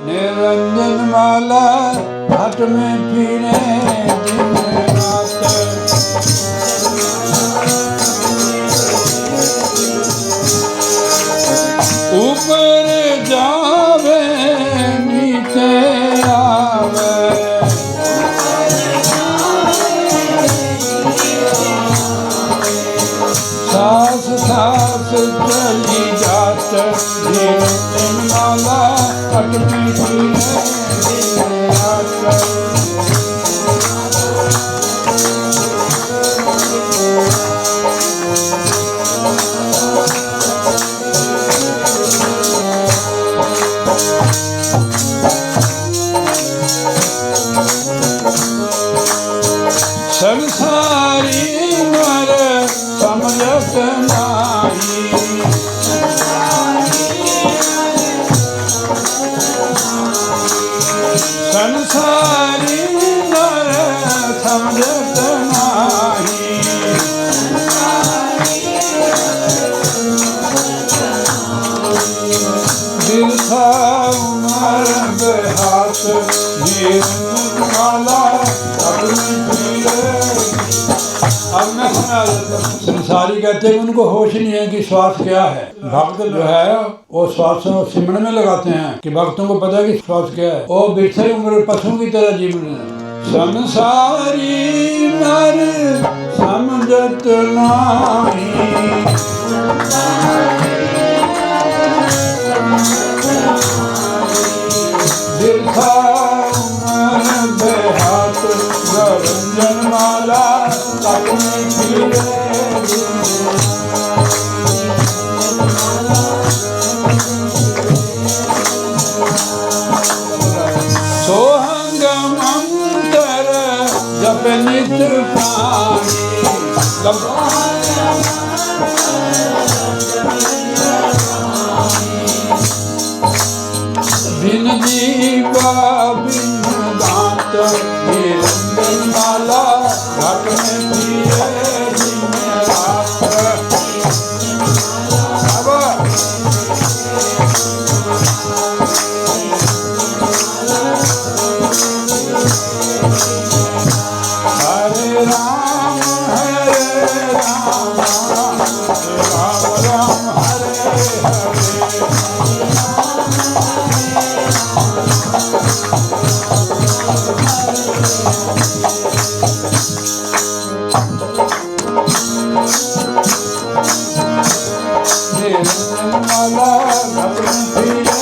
निरंजन माला हाथ में फिरे दिन रात। ऊपर जावे नीचे आवे, सास सास चली जात निरंजन माला हाथ में फिरे दिन रात। संसारी नर समझत नाही, संसारी नर समझत नाही। दिल था उमर बेहात निरंजन माला अपनी पीरे। अब मैं सुना संसारी कहते हैं उनको होश नहीं है कि श्वास क्या है। भक्त जो है वो श्वास सिमरन में लगाते हैं कि भक्तों को पता है कि श्वास क्या है। वो बिरथई उम्र पशुओं की तरह जीवन है। संसारी नर समझत नाही, बिरथा उम्र बेहात निरंजन माला अपने फिरे दिन। सोहंग मंत्र जप नित प्राणी, बिन जीवा बिन दांत निरंजन माला घट में फिरे दिन रात। हरे राम राम राम हरे हरे। निरंजन माला घट में फिरे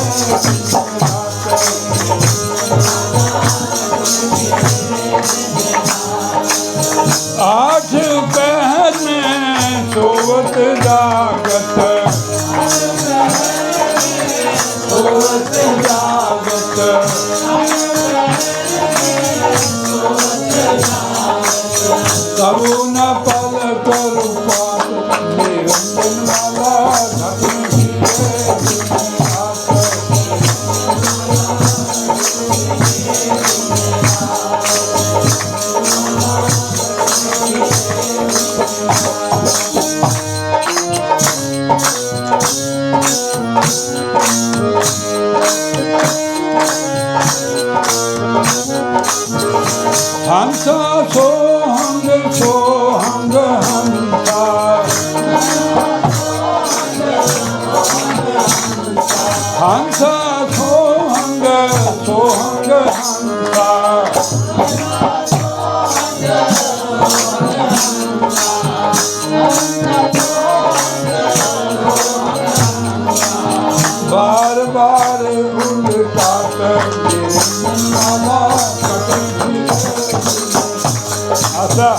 आठ पहर में सोवत जागत, सोवत जागत। कबू न पल करू पात निरंजन माला घट में फिरे दिन रात। हंसा सोहंग सोहंग हंसा, हंसा सोहंग सोहंग हंसा। बार बार उल्टा कर निरंजन माला घट में फिरे। आशा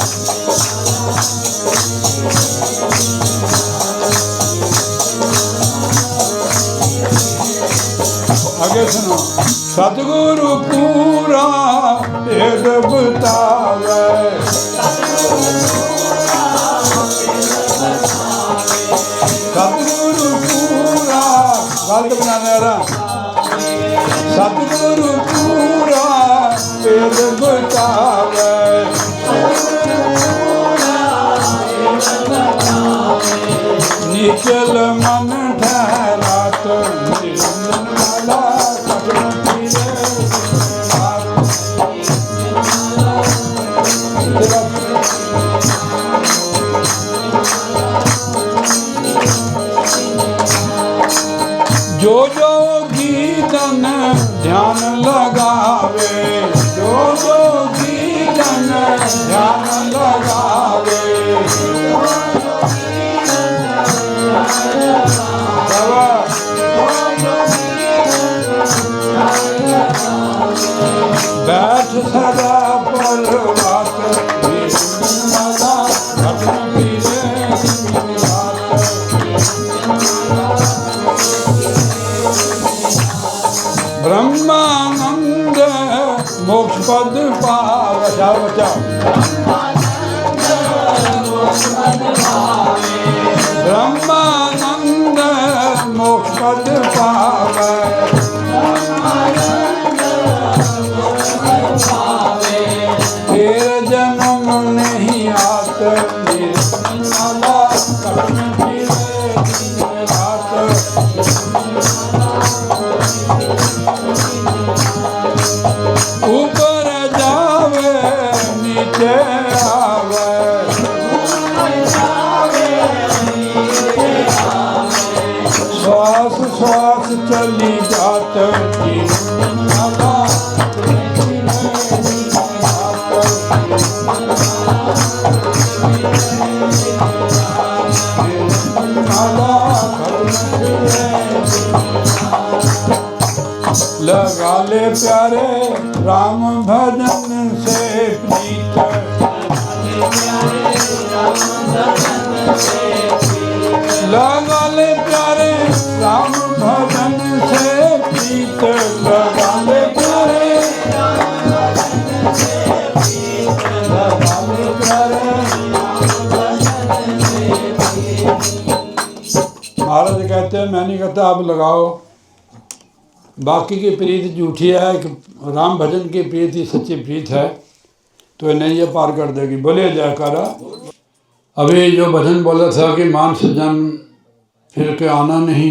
आगे सुनो। सतगुरु पूरा भेद बतावे, सतगुरु पूरा गलत बनाने रहा। सतगुरु पूरा भेद बतावे, निचल मन ठहरा तो निरंजन माला घट में फिरे जन ध्यान लगावे, जो योगी जन ध्यान लगावे। बैठ सदा पर्वत निर्मला घट फिरे ब्रह्मानंद मोक्ष पद पावे। ब्रह्मानंद मोक्ष पद पावे। फिर जन्म नहीं आत निर्मला कटन फिरे रात। ऊपर जावे नीचे आवे, श्वास श्वास चली जात निर्मला। लगा ले प्यारे राम भजन से प्रीत। लगा ले प्यारे राम भजन से प्रीत। लगा ले प्यारे लगा ले प्यारे। महाराज कहते हैं मैं नहीं कहता आप लगाओ, बाकी की प्रीत झूठी है, कि राम भजन की प्रीत ही सच्ची प्रीत है, तो नहीं ये पार कर देगी। बोले जयकारा। अभी जो भजन बोला था कि मानस जन्म फिर के आना नहीं,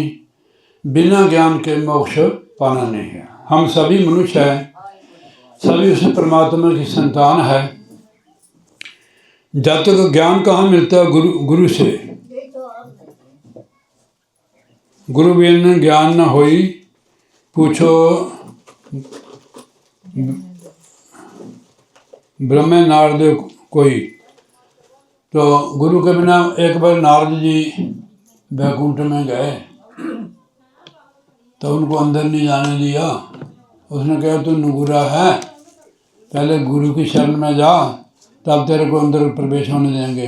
बिना ज्ञान के मोक्ष पाना नहीं है। हम सभी मनुष्य हैं, सभी उस परमात्मा की संतान है। जब तक ज्ञान कहाँ मिलता है? गुरु से। गुरु बिन ज्ञान न होई, पूछो ब्रह्म नारद कोई। तो गुरु के बिना एक बार नारद जी बैकुंठ में गए तो उनको अंदर नहीं जाने दिया। उसने कहा तू नुगुरा है, पहले गुरु की शरण में जा, तब तेरे को अंदर प्रवेश होने देंगे।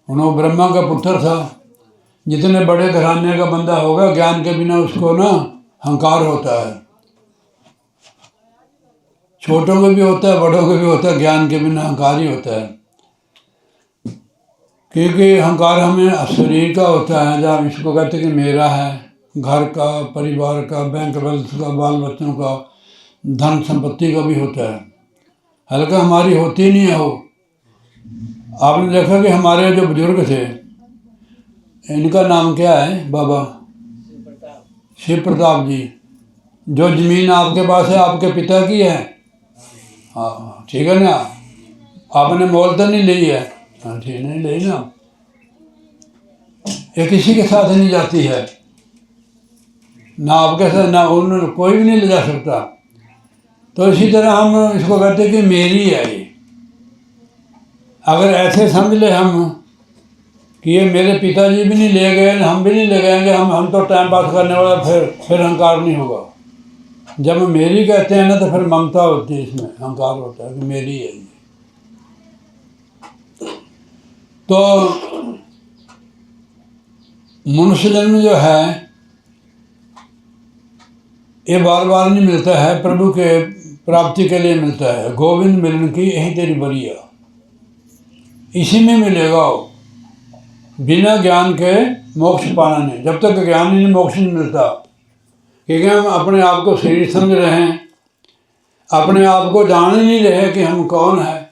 उन्होंने ब्रह्मा का पुत्र था। जितने बड़े घराने का बंदा होगा, ज्ञान के बिना उसको ना अहंकार होता है। छोटों को भी होता है, बड़ों को भी होता है, ज्ञान के बिना अहंकार ही होता है। क्योंकि अहंकार हमें शरीर का होता है, जब इसको कहते हैं कि मेरा है, घर का, परिवार का, बैंक बैलेंस का, बाल बच्चों का, धन संपत्ति का भी होता है। हल्का हमारी होती नहीं है वो। आपने देखा कि हमारे जो बुजुर्ग थे, इनका नाम क्या है? बाबा शिव प्रताप जी। जो जमीन आपके पास है आपके पिता की है, हाँ ठीक है ना, आपने मोल तो नहीं ली है, हाँ ठीक नहीं ली ना, ये किसी के साथ नहीं जाती है, ना आपके साथ ना उन कोई भी नहीं ले जा सकता। तो इसी तरह हम इसको कहते हैं कि मेरी है ये। अगर ऐसे समझ ले हम कि ये मेरे पिताजी भी नहीं ले गए, हम भी नहीं ले गएंगे, हम तो टाइम पास करने वाला, फिर अहंकार नहीं होगा। जब हम मेरी कहते हैं ना तो फिर ममता होती है, इसमें अहंकार होता है कि मेरी है ये। तो मनुष्य जन्म जो है ये बार बार नहीं मिलता है, प्रभु के प्राप्ति के लिए मिलता है। गोविंद मिलन की यही तेरी बरिया, इसी में मिलेगा। बिना ज्ञान के मोक्ष पाना नहीं। जब तक ज्ञान नहीं, मोक्ष नहीं मिलता। क्योंकि हम अपने आप को शरीर समझ रहे हैं, अपने आप को जान ही नहीं रहे कि हम कौन है।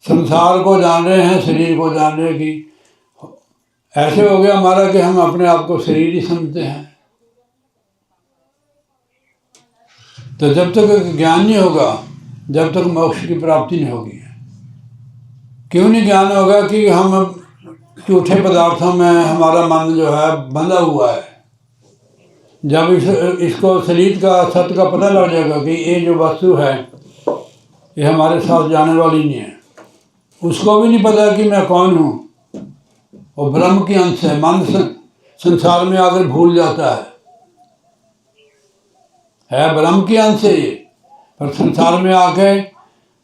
संसार को जान रहे हैं, शरीर को जान रहे कि ऐसे हो गया हमारा कि हम अपने आप को शरीर ही समझते हैं। तो जब तक ज्ञान नहीं होगा, जब तक मोक्ष की प्राप्ति नहीं होगी। क्यों नहीं ज्ञान होगा? कि हम झूठे पदार्थों में हमारा मन जो है बंधा हुआ है। जब इसको शरीर का सत्य का पता लग जाएगा कि ये जो वस्तु है ये हमारे साथ जाने वाली नहीं है, उसको भी नहीं पता कि मैं कौन हूँ। वो ब्रह्म की अंश है। मन संसार में आकर भूल जाता है ब्रह्म की अंश है ये, पर संसार में आके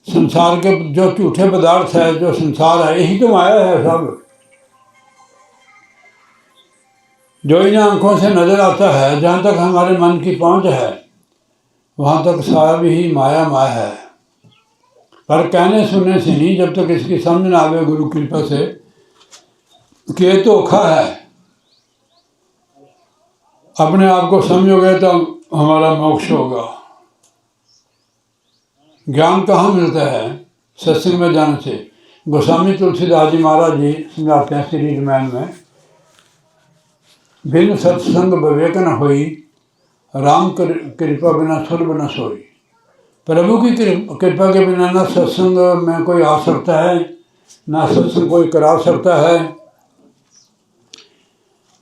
संसार के जो झूठे पदार्थ है, जो संसार है, यही तो माया है सब। जो इन आंखों से नजर आता है, जहाँ तक हमारे मन की पहुँच है, वहाँ तक सब ही माया माया है। पर कहने सुनने से नहीं, जब तक इसकी समझ ना आवे गुरु कृपा से कि ये धोखा है, अपने आप को समझोगे तो हमारा मोक्ष होगा। ज्ञान कहाँ मिलता है? सत्संग में जाने से। गोस्वामी तुलसीदास जी महाराज जी समझाते हैं श्री रामायण में, बिन सत्संग विवेक न होई, राम कृपा बिना सुलभ न सोई। प्रभु की कृपा के बिना ना सत्संग में कोई आ सकता है, ना सत्संग कोई करा सकता है।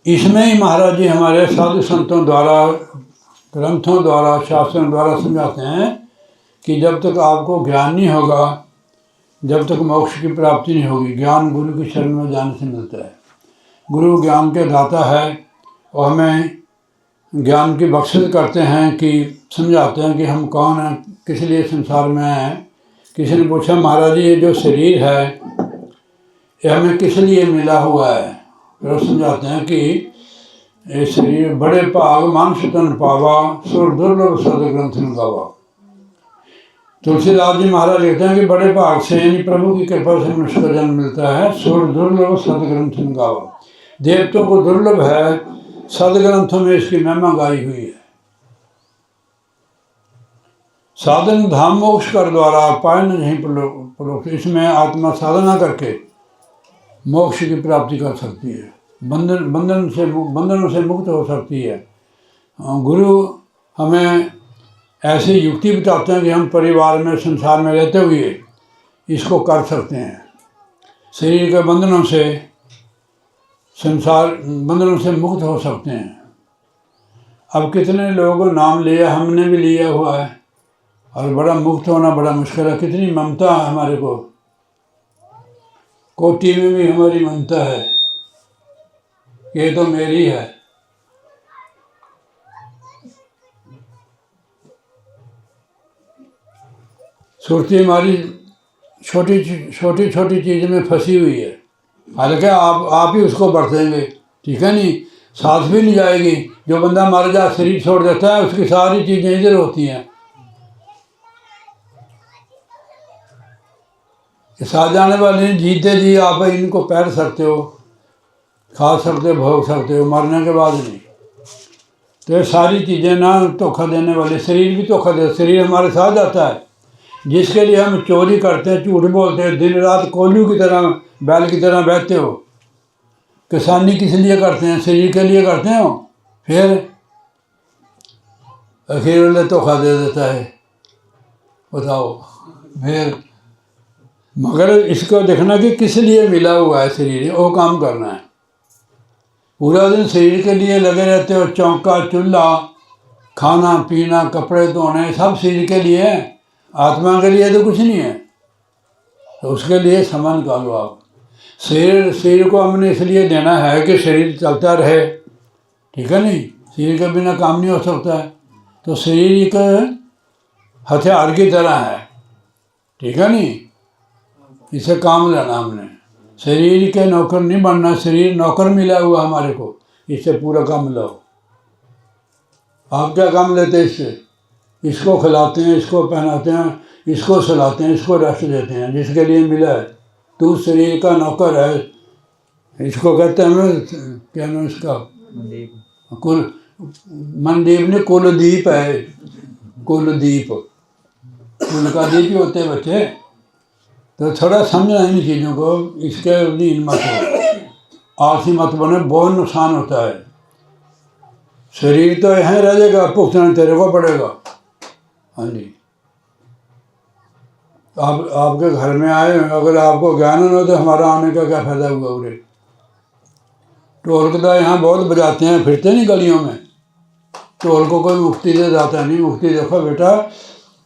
इसमें ही महाराज जी हमारे साधु संतों द्वारा, ग्रंथों द्वारा, शास्त्रों द्वारा समझाते हैं कि जब तक आपको ज्ञान नहीं होगा, जब तक मोक्ष की प्राप्ति नहीं होगी। ज्ञान गुरु की शरण में जाने से मिलता है। गुरु ज्ञान के दाता है और हमें ज्ञान की बख्शिश करते हैं कि समझाते हैं कि हम कौन हैं, किस लिए संसार में हैं। किसी ने पूछा महाराज जी ये जो शरीर है ये हमें किस लिए मिला हुआ है? फिर समझाते हैं कि ये शरीर बड़े भाग मानुष तन पावा, सुर दुर्लभ सदग्रंथ गावा। तुलसीदास जी महाराज लिखते हैं कि बड़े भाग से यानी प्रभु की कृपा से मनुष्य का जन्म मिलता है। सुर दुर्लभ सदग्रंथ गावा, देवताओं को दुर्लभ है, सदग्रंथों में इसकी महिमा गाई हुई है। साधन धाम मोक्ष कर द्वारा पाए नहीं परोक्ष। इसमें आत्मा साधना करके मोक्ष की प्राप्ति कर सकती है, बंधनों से मुक्त हो सकती है। गुरु हमें ऐसी युक्ति बताते हैं कि हम परिवार में, संसार में रहते हुए इसको कर सकते हैं। शरीर के बंधनों से, संसार बंधनों से मुक्त हो सकते हैं। अब कितने लोगों नाम लिया, हमने भी लिया हुआ है, और बड़ा मुक्त होना बड़ा मुश्किल है। कितनी ममता है हमारे को, कोटि में भी हमारी ममता है, ये तो मेरी है। सुरती हमारी छोटी छोटी चीज़ में फंसी हुई है। हालांकि आप ही उसको बरतेंगे, ठीक है नहीं, साथ भी नहीं जाएगी। जो बंदा मर जा, शरीर छोड़ देता है, उसकी सारी चीज़ें इधर होती हैं। साथ जाने वाले जीते जी आप इनको पैर सकते हो, खा सकते हो, भोग सकते हो, मरने के बाद नहीं। तो ये सारी चीज़ें ना धोखा देने वाले। शरीर भी धोखा दे, शरीर हमारे साथ जाता है, जिसके लिए हम चोरी करते हैं, झूठ बोलते हैं, दिन रात कोल्लू की तरह, बैल की तरह बहते हो। किसानी किस लिए करते हैं? शरीर के लिए करते हो। फिर आखिर वाले धोखा दे देता है, बताओ। फिर मगर इसको देखना कि किस लिए मिला हुआ है शरीर, वो काम करना है। पूरा दिन शरीर के लिए लगे रहते हो, चौका चूल्हा, खाना पीना, कपड़े धोने, सब शरीर के लिए है। आत्मा के लिए तो कुछ नहीं है। तो उसके लिए समय निकालो आप। शरीर को हमने इसलिए देना है कि शरीर चलता रहे, ठीक है नहीं, शरीर के बिना काम नहीं हो सकता है। तो शरीर एक हथियार की तरह है, ठीक है नहीं, इसे काम लेना हमने। शरीर के नौकर नहीं बनना, शरीर नौकर मिला हुआ हमारे को, इससे पूरा काम लो। आप क्या काम लेते हैं इससे? इसको खिलाते हैं, इसको पहनाते हैं, इसको सुलाते हैं, इसको रेस्ट देते हैं, जिसके लिए मिला है। तू शरीर का नौकर है। इसको कहते हैं, क्या नाम इसका, कुल मनदीप ने कुलदीप है। कुलदीप, कुल का दीप ही होते हैं बच्चे। तो थोड़ा समझना इन चीज़ों को, इसके लीन मत हो, आलसी मत बने, बहुत नुकसान होता है। शरीर तो यहीं रह जाएगा, भुगतना तेरे को पड़ेगा। हाँ जी, आप आपके घर में आए, अगर आपको ज्ञान न हो तो हमारा आने का क्या फायदा हुआ? उरे ढोल का यहाँ बहुत बजाते हैं, फिरते नहीं गलियों में, ढोल को कोई मुफ्ती दे जाता नहीं। मुफ्ती देखो बेटा,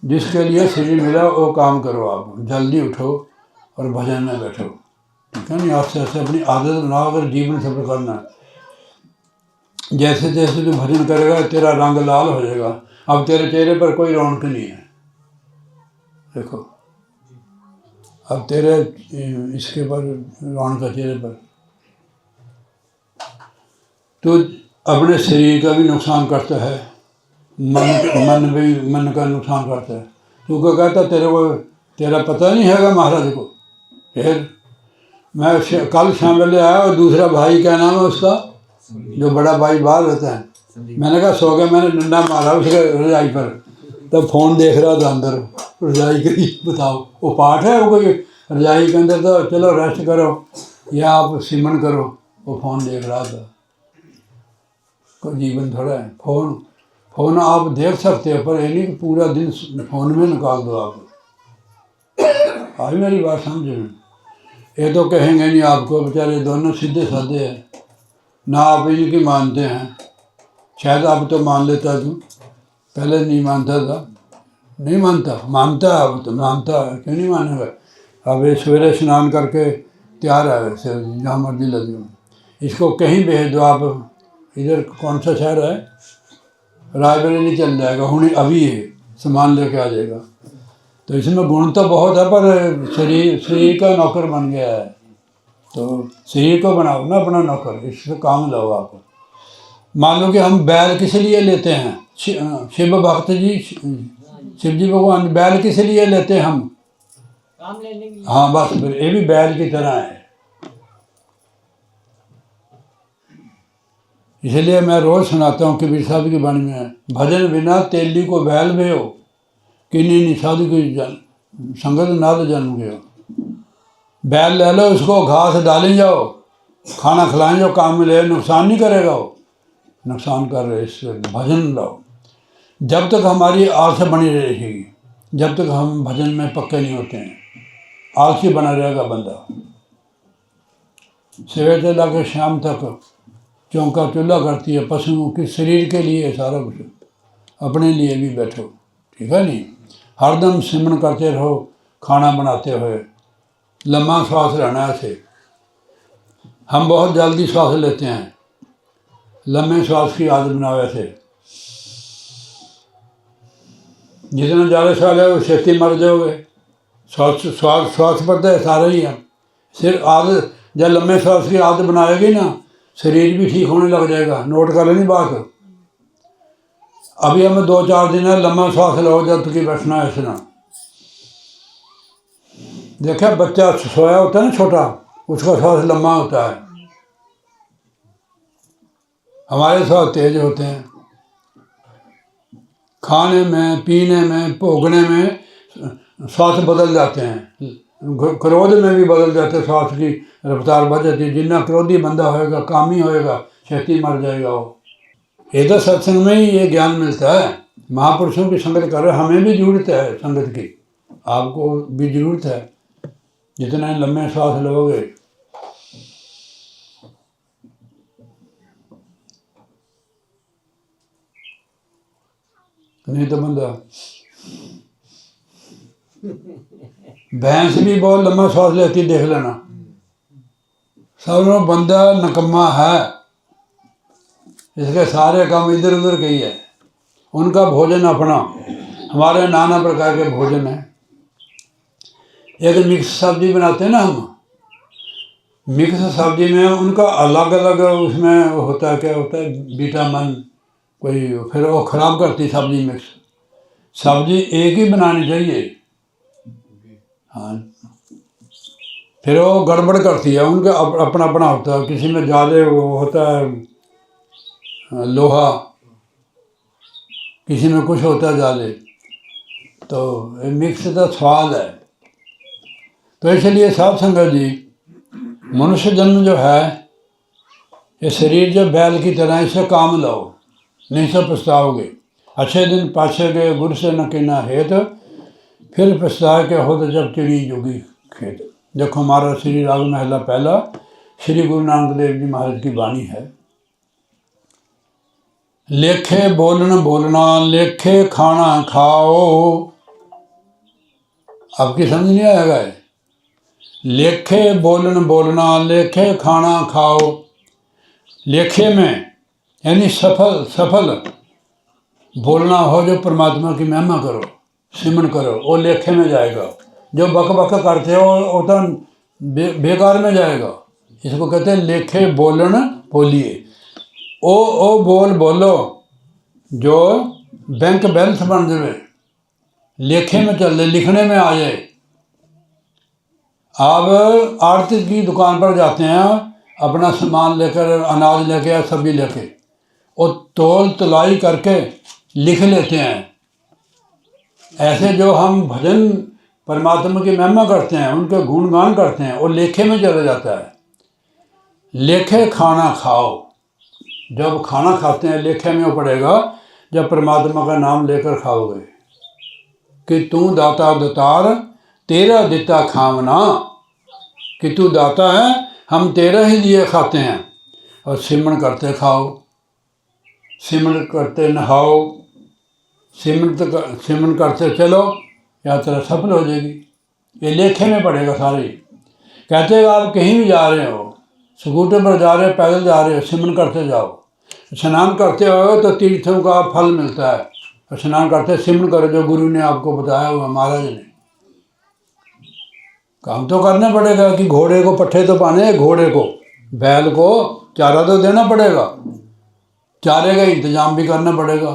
जिसके लिए शरीर मिला वो काम करो, आप जल्दी उठो और भजन में बैठो, ठीक है नहीं। आस्ते आस्ते अपनी आदत बनाओ, अगर जीवन सफल करना है। जैसे जैसे तू भजन करेगा तेरा रंग लाल हो जाएगा। अब तेरे चेहरे पर कोई रौनक नहीं है, देखो अब तेरे इसके पर रौनक का चेहरे पर। तो अपने शरीर का भी नुकसान करता है, मन का नुकसान करता है। तू क्या कहता तेरे को, तेरा पता नहीं हैगा महाराज को। फिर मैं कल शाम वेले आया और दूसरा भाई, क्या नाम है उसका, जो बड़ा भाई बाहर रहता है, मैंने कहा सो गया, मैंने डंडा मारा उसके रजाई पर, तब फोन देख रहा था अंदर रजाई के। बताओ वो पाठ है वो कोई रजाई के अंदर, तो चलो रेस्ट करो या आप सिमरन करो, वो फोन देख रहा था। कोई जीवन थोड़ा है। फोन आप देख सकते हो, पर ये नहीं कि पूरा दिन फोन में निकाल दो आप। आज मेरी बात समझे। ये तो कहेंगे नहीं आपको, बेचारे दोनों सीधे साधे हैं ना, आप इनकी मानते हैं। शायद आप तो मान लेता, तू पहले नहीं मानता था। नहीं मानता, मानता है अब तो, मानता है, क्यों नहीं मानेगा। अब ये सवेरे स्नान करके तैयार है, वैसे जहाँ मर्जी लग जाओ, इसको कहीं भेज दो आप। इधर कौन सा शहर है, रायबरेली चल जाएगा, हूँ अभी है, सामान लेके आ जाएगा। तो इसमें गुण तो बहुत है, पर शरीर का नौकर बन गया है। तो शरीर को बनाओ ना अपना नौकर, इससे काम लो आप। मान लो कि हम बैल किस लिए लेते हैं, शिव भक्त जी, शिव जी भगवान बैल किस लिए लेते हैं हम, काम लेने के लिए। हाँ बस, फिर ये भी बैल की तरह है। इसलिए मैं रोज सुनाता हूँ कबीर साहब की वाणी में, भजन बिना तेली को बैल भेओ, किन्हीं निषाद की संगत नाद जन्म गयो। बैल ले लो, उसको घास डालें जाओ, खाना खिलाएं जाओ, काम में ले, नुकसान नहीं करेगा वो, नुकसान कर रहे। इससे भजन लाओ। जब तक हमारी आस बनी रहेगी, जब तक हम भजन में पक्के नहीं होते हैं, आलसी बना रहेगा बंदा। सवेर से लाकर शाम तक चौंका चूल्हा करती है, पशुओं के शरीर के लिए सारा कुछ, अपने लिए भी बैठो, ठीक है नहीं। हरदम सिमरन करते रहो, खाना बनाते हुए, लम्बा श्वास रहना है ऐसे। हम बहुत जल्दी श्वास लेते हैं, लम्बे श्वास की आदत बनाओ ऐसे। जितना ज़्यादा श्वास है वो छेती मर जाओगे। श्वास पर तो सारा ही है। सिर्फ आदत, जब लम्बे श्वास की आदत बनाएगी ना, शरीर भी ठीक होने लग जाएगा। नोट कर लेनी बात। अभी हमें 2-4 दिन है, लम्बा श्वास लो, जब तक बैठना है ऐसे ना। देखा बच्चा सोया होता है ना छोटा, उसका श्वास लम्बा होता है, हमारे श्वास तेज होते हैं। खाने में, पीने में, भोगने में श्वास बदल जाते हैं, क्रोध में भी बदल जाते हैं, श्वास की रफ्तार बढ़ जाती है। जितना क्रोधी बंदा होएगा, कामी होएगा, छेती मर जाएगा वो। ये तो सत्संग में ही ये ज्ञान मिलता है। महापुरुषों की संगत कर रहे, हमें भी जरूरत है संगत की, आपको भी जरूरत है। जितने लंबे श्वास लोगे, नहीं तो बंदा, भैंस भी बहुत लंबा श्वास लेती, देख लेना। सब लोग बंदा नकम्मा है, इसके सारे काम इधर उधर के ही है। उनका भोजन अपना, हमारे नाना प्रकार के भोजन है। एक मिक्स सब्जी बनाते हैं ना हम, मिक्स सब्जी में उनका अलग अलग उसमें होता है, क्या होता है, विटामिन कोई, फिर वो खराब करती सब्जी। मिक्स सब्जी एक ही बनानी चाहिए, हाँ, फिर वो गड़बड़ करती है। उनका अपना अपना होता है, किसी में ज़्यादा वो होता है लोहा, किसी में कुछ होता है ज़्यादा। तो मिक्स का स्वाद है। तो इसलिए साध संगत जी, मनुष्य जन्म जो है, ये शरीर जो बैल की तरह, इससे काम लो, नहीं से पछताओगे। अच्छे दिन पाछे गए गुर से न किना हेत, फिर पछता के हो तो जब चिड़ी जोगी खेत। देखो हमारा श्री राग महला पहला, श्री गुरु नानक देव जी महाराज की वाणी है। लेखे बोलन बोलना, लेखे खाना खाओ। आपकी समझ नहीं आएगा ये? लेखे बोलन बोलना, लेखे खाना खाओ। लेखे में यानी सफल सफल बोलना हो जो परमात्मा की महिमा करो, सिमरन करो, वो लेखे में जाएगा। जो बक बक करते हो वो तो बेकार में जाएगा। इसको कहते हैं लेखे बोलन बोलिए। ओ बोल बोलो जो बैंक बैलेंस बन जाए, लेखे में चल जाए, लिखने में आ जाए। आप आरती की दुकान पर जाते हैं, अपना सामान लेकर, अनाज लेके या सब्जी लेके, वो तोल तलाई करके लिख लेते हैं। ऐसे जो हम भजन परमात्मा की महिमा करते हैं, उनके गुणगान करते हैं, वो लेखे में चला जाता है। लेखे खाना खाओ, जब खाना खाते हैं लेखे में वो पड़ेगा जब परमात्मा का नाम लेकर खाओगे कि तू दाता दातार तेरा दिता खावना, कि तू दाता है, हम तेरा ही लिए खाते हैं। और सिमरन करते खाओ, सिमरन करते नहाओ, सिमरन करते चलो, यात्रा सफल हो जाएगी। ये लेखे में पड़ेगा सारी। कहते हैं आप कहीं भी जा रहे हो, स्कूटर पर जा रहे हो, पैदल जा रहे हो, सिमरन करते जाओ। स्नान करते हो तो तीर्थों का फल मिलता है। स्नान करते सिमरन करो जो गुरु ने आपको बताया हुआ, महाराज ने। काम तो करना पड़ेगा कि घोड़े को पट्ठे तो पाने, घोड़े को, बैल को चारा तो देना पड़ेगा, चारे का इंतजाम भी करना पड़ेगा।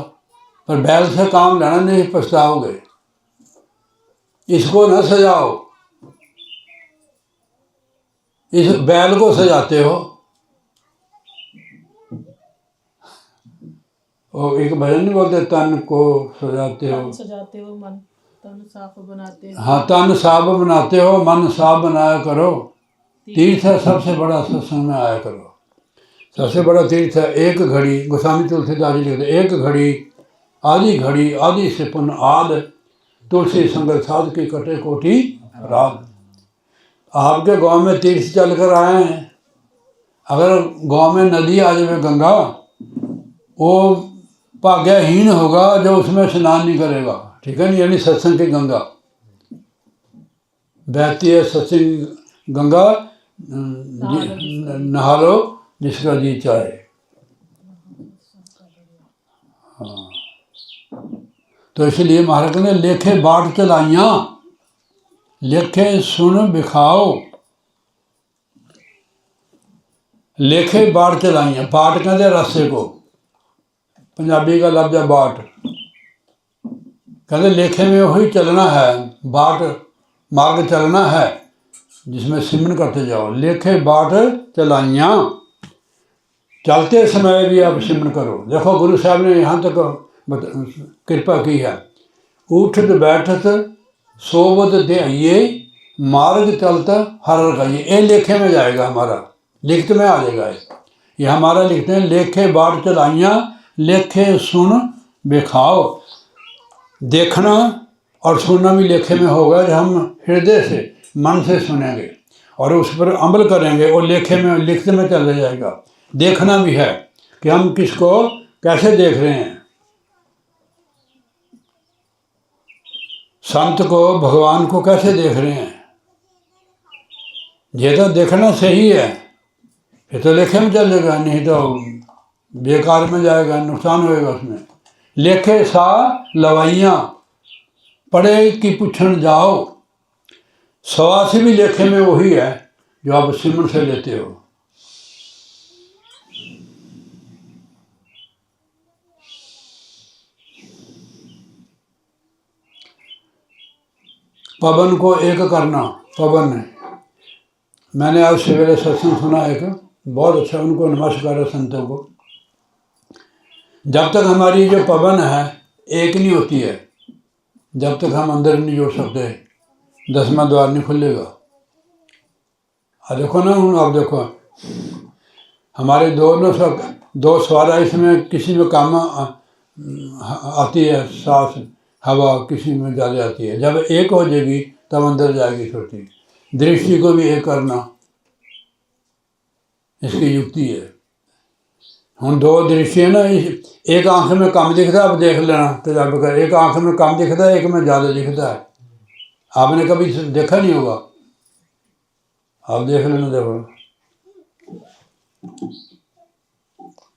पर बैल से काम लेना नहीं, पछताओगे। इसको न सजाओ, इस बैल को सजाते हो। और एक भजन नहीं बोलते, तन को सजाते हो, सजाते हो, मन तन साफ बनाते हो। हाँ, तन साफ बनाते हो, मन साफ बनाया करो। तीर्थ है सबसे बड़ा, सत्संग में आया करो। सबसे बड़ा तीर्थ है एक घड़ी। गोस्वामी तुलसीदास जी लिखते, एक घड़ी आधी घड़ी, आधी से पुनः आद, तुलसी संगत साध की कटे कोटि रात। आपके गांव में तीर्थ चल कर आए हैं, अगर गांव में नदी आ जाए गंगा, वो भाग्यहीन होगा जो उसमें स्नान नहीं करेगा। ठीक है नहीं, यानी सत्संग की गंगा बहती है, सत्संग गंगा नहा लो जिसका जी चाहे। हाँ, तो इसलिए महाराज ने लेखे बाट चलाइया, लेखे सुन बिखाओ। लेखे बाट चलाइया, बाट कहते रास्ते को, पंजाबी का लफ्ज है बाट। कहते लेखे में वही चलना है, बाट मार्ग चलना है जिसमें सिमरन करते जाओ। लेखे बाट चलाइया, चलते समय भी आप सिमरन करो। देखो गुरु साहब ने यहाँ तक कृपा की है, उठत बैठत सोवत ध्याइये, मार्ग चलता हर रखाइए। ये लेखे में जाएगा, हमारा लिखत में आ जाएगा। ये हमारा लिखते हैं, लेखे बाट चलाइया, लेखे सुन बिखाओ। देखना और सुनना भी लेखे में होगा, जब हम हृदय से मन से सुनेंगे और उस पर अमल करेंगे, वो लेखे में लिखते में चला जाएगा। देखना भी है कि हम किसको कैसे देख रहे हैं, संत को, भगवान को कैसे देख रहे हैं। ये तो देखना सही है, फिर तो लेखे में चलेगा, नहीं तो बेकार में जाएगा, नुकसान होएगा उसमें। लेखे सा लवाइयाँ, पढ़े कि पूछन जाओ। सवासी भी लेखे में वही है जो आप सिमरन से लेते हो। पवन को एक करना, पवन है। मैंने आज सवेरे सत्संग सुना एक, बहुत अच्छा, उनको नमस्कार है संतों को। जब तक हमारी जो पवन है एक नहीं होती है, जब तक हम अंदर नहीं जोड़ सकते, 10वां द्वार नहीं खुलेगा। देखो ना, आप देखो हमारे दो स्वारा, इसमें किसी में काम आती है सांस, हवा किसी में ज़्यादा आती है। जब एक हो जाएगी तब अंदर जाएगी छोटी। दृष्टि को भी एक करना, इसकी युक्ति है। हुण दो दृष्टि है ना, एक आंख में कम दिखता है, आप देख लेना तजर्बा कर, एक आंख में कम दिखता है, एक में ज़्यादा दिखता है। आपने कभी देखा नहीं होगा, आप देख लेना, देखो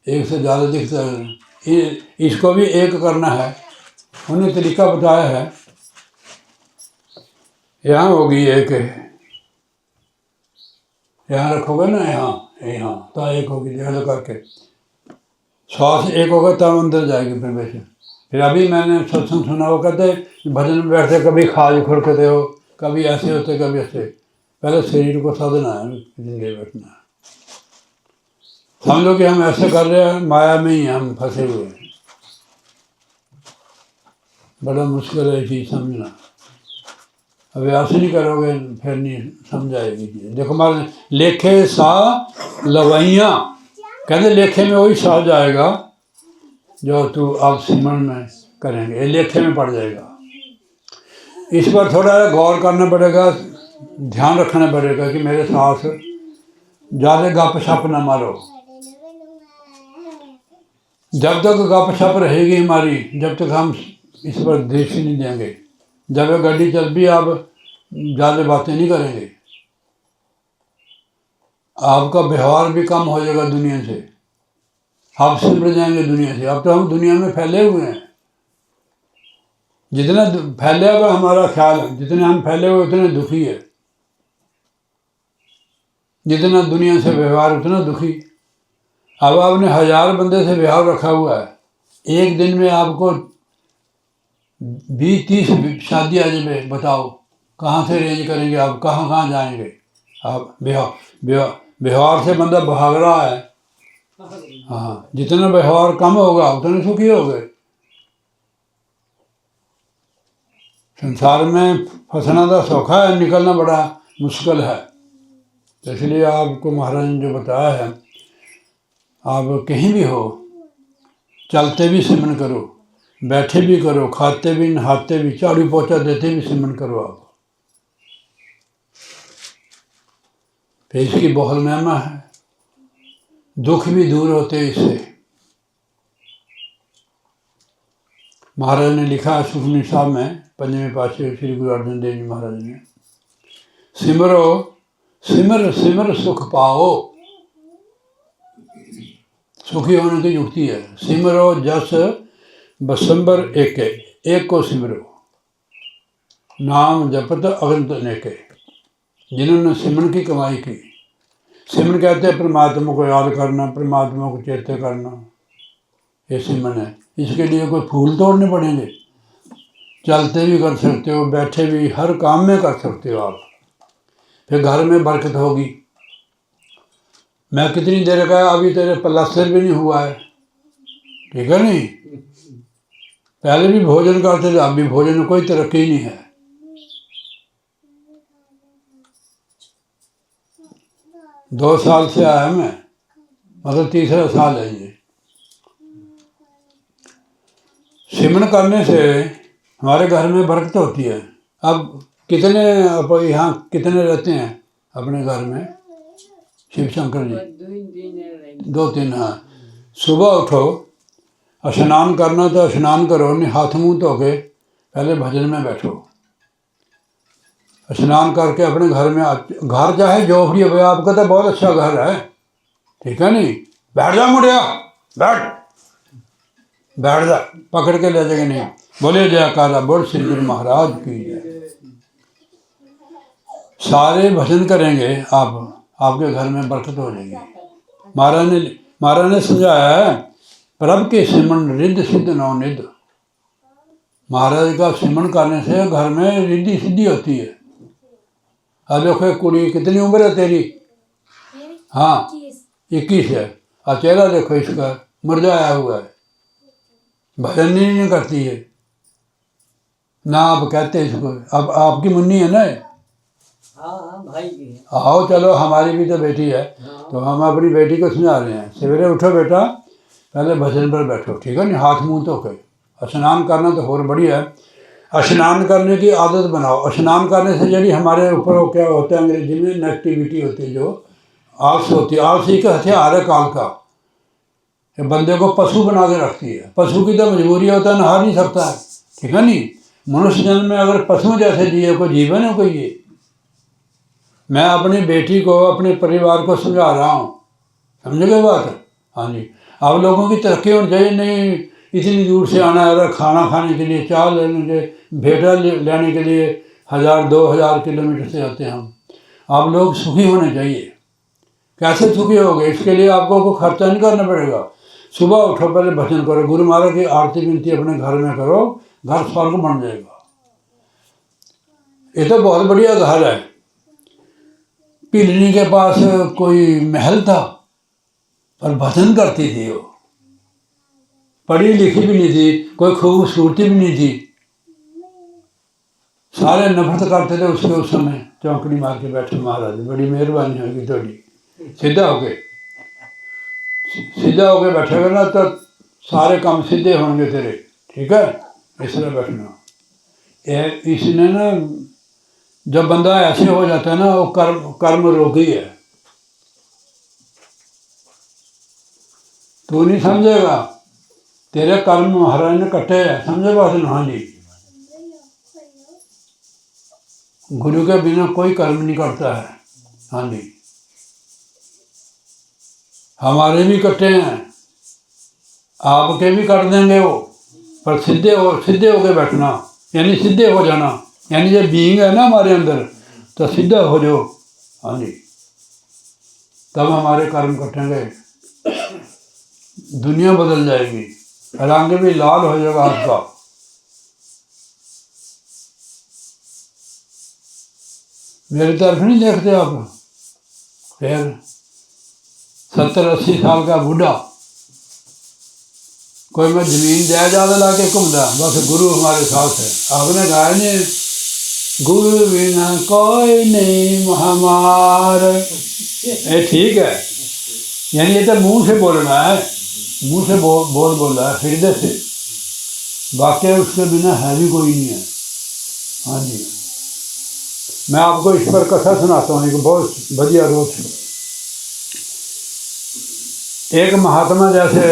एक से ज़्यादा दिखता है। इसको भी एक करना है, उन्हें तरीका बताया है। यहाँ होगी एक, यहाँ रखोगे ना, यहाँ तो एक होगी, ध्यान करके श्वास एक होगा तब अंदर जाएगी प्रवेश। फिर अभी मैंने सत्संग सुना, वो कहते भजन में बैठते कभी खाज खुरकते हो, कभी ऐसे होते कभी ऐसे। पहले शरीर को साधना है, जिंदगी बैठना है। समझो कि हम ऐसे कर रहे हैं, माया में ही हम फंसे हुए हैं। बड़ा मुश्किल है चीज़ समझना। अभ्यास नहीं करोगे फिर नहीं समझाएगी चीज़। देखो हमारे लेखे सा लवैया, कहते लेखे में वही सा जाएगा जो तू आप सिमरन में करेंगे, ये लेखे में पड़ जाएगा। इस पर थोड़ा गौर करना पड़ेगा, ध्यान रखना पड़ेगा कि मेरे साथ ज़्यादा गप शप ना मारो। जब तक गप शप रहेगी हमारी, जब तक हम इस पर दृष्टि नहीं देंगे। जब ये गाड़ी चल भी, आप ज़्यादा बातें नहीं करेंगे, आपका व्यवहार भी कम हो जाएगा दुनिया से, आप सिमट जाएंगे दुनिया से। अब तो हम दुनिया में फैले हुए हैं, जितना फैले हुआ हमारा ख्याल, जितने हम फैले हुए उतने दुखी है। जितना दुनिया से व्यवहार उतना दुखी। अब आपने 1000 बंदे से व्यवहार रखा हुआ है, एक दिन में आपको 20-30 शादी आ जाए, बताओ कहाँ से अरेंज करेंगे आप, कहाँ कहाँ जाएंगे आप। व्यवहार से बंदा भाग रहा है। हाँ, जितना व्यवहार कम होगा उतने सुखी हो गए। संसार में फंसना तो सौखा है, निकलना बड़ा मुश्किल है। तो इसलिए आपको महाराज ने जो बताया है, आप कहीं भी हो, चलते भी सिमरन करो, बैठे भी करो, खाते भी, नहाते भी, झाड़ू पोछा देते भी सिमरन करो आप। फिर इसकी बहुत महिमा है, दुख भी दूर होते इससे। महाराज ने लिखा सुखमनी साहब में, 5वें पातशाह श्री गुरु अर्जन देव जी महाराज ने, सिमरो सिमर सिमर सुख पाओ। सुखी होने की युक्ति है। सिमरो जस बसंबर एक को सिमरो, नाम जपत अगंत अनेके। जिन्होंने सिमरन की कमाई की, सिमरन कहते हैं परमात्मा को याद करना, परमात्मा को चेते करना, ये सिमरन है। इसके लिए कोई फूल तोड़ने पड़ेंगे, चलते भी कर सकते हो, बैठे भी, हर काम में कर सकते हो आप। फिर घर में बरकत होगी। मैं कितनी देर का, अभी तेरे प्लास्टर भी नहीं हुआ है, ठीक है नहीं। पहले भी भोजन करते थे, अब भी भोजन में कोई तरक्की नहीं है। दो साल से आया मैं, मतलब तीसरा साल है ये। सिमरन करने से हमारे घर में बरकत होती है। अब कितने यहाँ कितने रहते हैं अपने घर में? शिव शंकर जी 2-3। हाँ, सुबह उठो, स्नान करना तो स्नान करो, नहीं हाथ मुंह धो के पहले भजन में बैठो। स्नान करके अपने घर में, घर चाहे जोफड़ी हो, आपका तो बहुत अच्छा घर है, ठीक है नहीं। बैठ जा मुड़िया, बैठ जा, पकड़ के ले जाएंगे नहीं। बोले जयकारा बोल श्री गुरु महाराज की जय। सारे भजन करेंगे आप, आपके घर में बरकत हो जाएगी। महाराज ने समझाया है, प्रभ के सिमरन रिद्ध सिद्ध नवनिध। महाराज का सिमरन करने से घर में रिद्धि सिद्धि होती है। अब देखो कुड़ी, कितनी उम्र है तेरी? हाँ 21 है। और चेहरा देखो इसका मुरझाया हुआ है, भजन नहीं करती है ना। आप कहते हैं इसको, अब आपकी मुन्नी है ना? हाँ भाई की है। आओ चलो, हमारी भी तो बेटी है, तो हम अपनी बेटी को समझा रहे हैं, सवेरे उठो बेटा, पहले भजन पर बैठो, ठीक है नहीं। हाथ मुंह धो के स्नान करना तो और बढ़िया है। स्नान करने की आदत बनाओ। स्नान करने से यदि हमारे ऊपर क्या होता है, अंग्रेजी में नेगेटिविटी होती है, जो आलस होती है। आलस ही का हथियार है काल का। ये बंदे को पशु बना के रखती है। पशु की तो मजबूरी होता है, नहा नहीं सकता है, ठीक है नहीं। मनुष्य जन्म में अगर पशु जैसे जिए, कोई जीवन है कोई ये। मैं अपनी बेटी को, अपने परिवार को समझा रहा हूँ, समझोगे बात? हाँ जी। अब लोगों की तरक्की होनी चाहिए, नहीं इतनी दूर से आना है खाना खाने के लिए, चाय लेने के, भेटा लेने के लिए 1000-2000 किलोमीटर से आते हैं हम। आप लोग सुखी होने चाहिए। कैसे सुखी होगे? इसके लिए आपको कोई खर्चा नहीं करना पड़ेगा। सुबह उठो, पहले भजन करो, गुरु महाराज की आरती विनती अपने घर में करो, घर स्वर्ग बन जाएगा। ये तो बहुत बढ़िया घर है। पीलनी के पास कोई महल था, पर भजन करती थी वो, पढ़ी लिखी भी नहीं थी, कोई खूबसूरती भी नहीं थी, सारे नफरत करते थे उसके। उस समय चौंकड़ी मार के बैठे, महाराज बड़ी मेहरबानी होगी थोड़ी, सीधा होके बैठेगा ना तो सारे काम सीधे होंगे तेरे, ठीक है, इसलिए बैठना। इसने ना, जब बंदा ऐसे हो जाता है ना, वो कर्म रोगी है। तू नहीं समझेगा, तेरे कर्म महाराज ने कटे है, समझे बात? हाँ जी। गुरु के बिना कोई कर्म नहीं करता है। हाँ जी। हमारे भी कटे हैं, आपके भी कर देंगे वो, पर सीधे होके बैठना, यानी सीधे हो जाना, यानी ये बीइंग है ना हमारे अंदर, तो सीधा हो जाओ। हाँ जी, तब हमारे कर्म कटेंगे, दुनिया बदल जाएगी, रंग भी लाल हो जाएगा आपका। मेरी तरफ नहीं देखते आप? फिर 70-80 साल का बूढ़ा, कोई मैं जमीन जायदाद ला के घूमता, बस गुरु हमारे साथ है। आपने कहा नहीं, गुरु बिना कोई नहीं हमार, ये ठीक है, यानी ये तो मुंह से बोलना है, मुंह से बोला है, हृदय से, वाकई उसके बिना है भी कोई नहीं है। हाँ जी। मैं आपको इस पर कथा सुनाता हूँ, एक बहुत बढ़िया रोज। एक महात्मा जैसे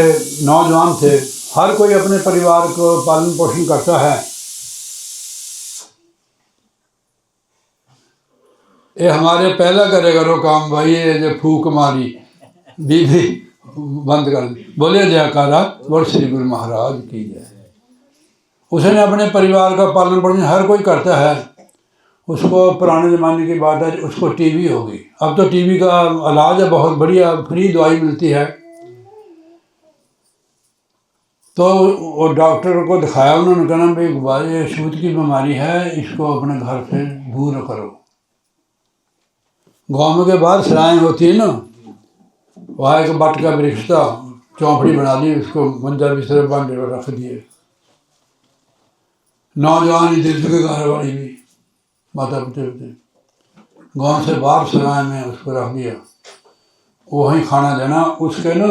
नौजवान थे, हर कोई अपने परिवार को पालन पोषण करता है। ये हमारे पहला करेगा रो काम भाई, ये जो फूक मारी बीवी बंद कर दी, बोले जयकारा, बोल श्री गुरु महाराज की जय। उसने अपने परिवार का पालन पोषण हर कोई करता है। उसको पुराने ज़माने की बात है, उसको टीबी हो गई। अब तो टीबी का इलाज है बहुत बढ़िया, फ्री दवाई मिलती है। तो वो डॉक्टर को दिखाया, उन्होंने कहा भाई ये छूत की बीमारी है, इसको अपने घर से दूर करो। गाँव के बाहर सराएँ होती है ना, वहाँ एक बट का वृक्ष था, चौपड़ी बना ली, उसको मंजर बिस्तर बांधे पर रख दिए। नौजवान दिल के घर वाली भी माता पिता गाँव से बाहर सराय में उसको रख दिया, वहीं खाना देना। उसके ना,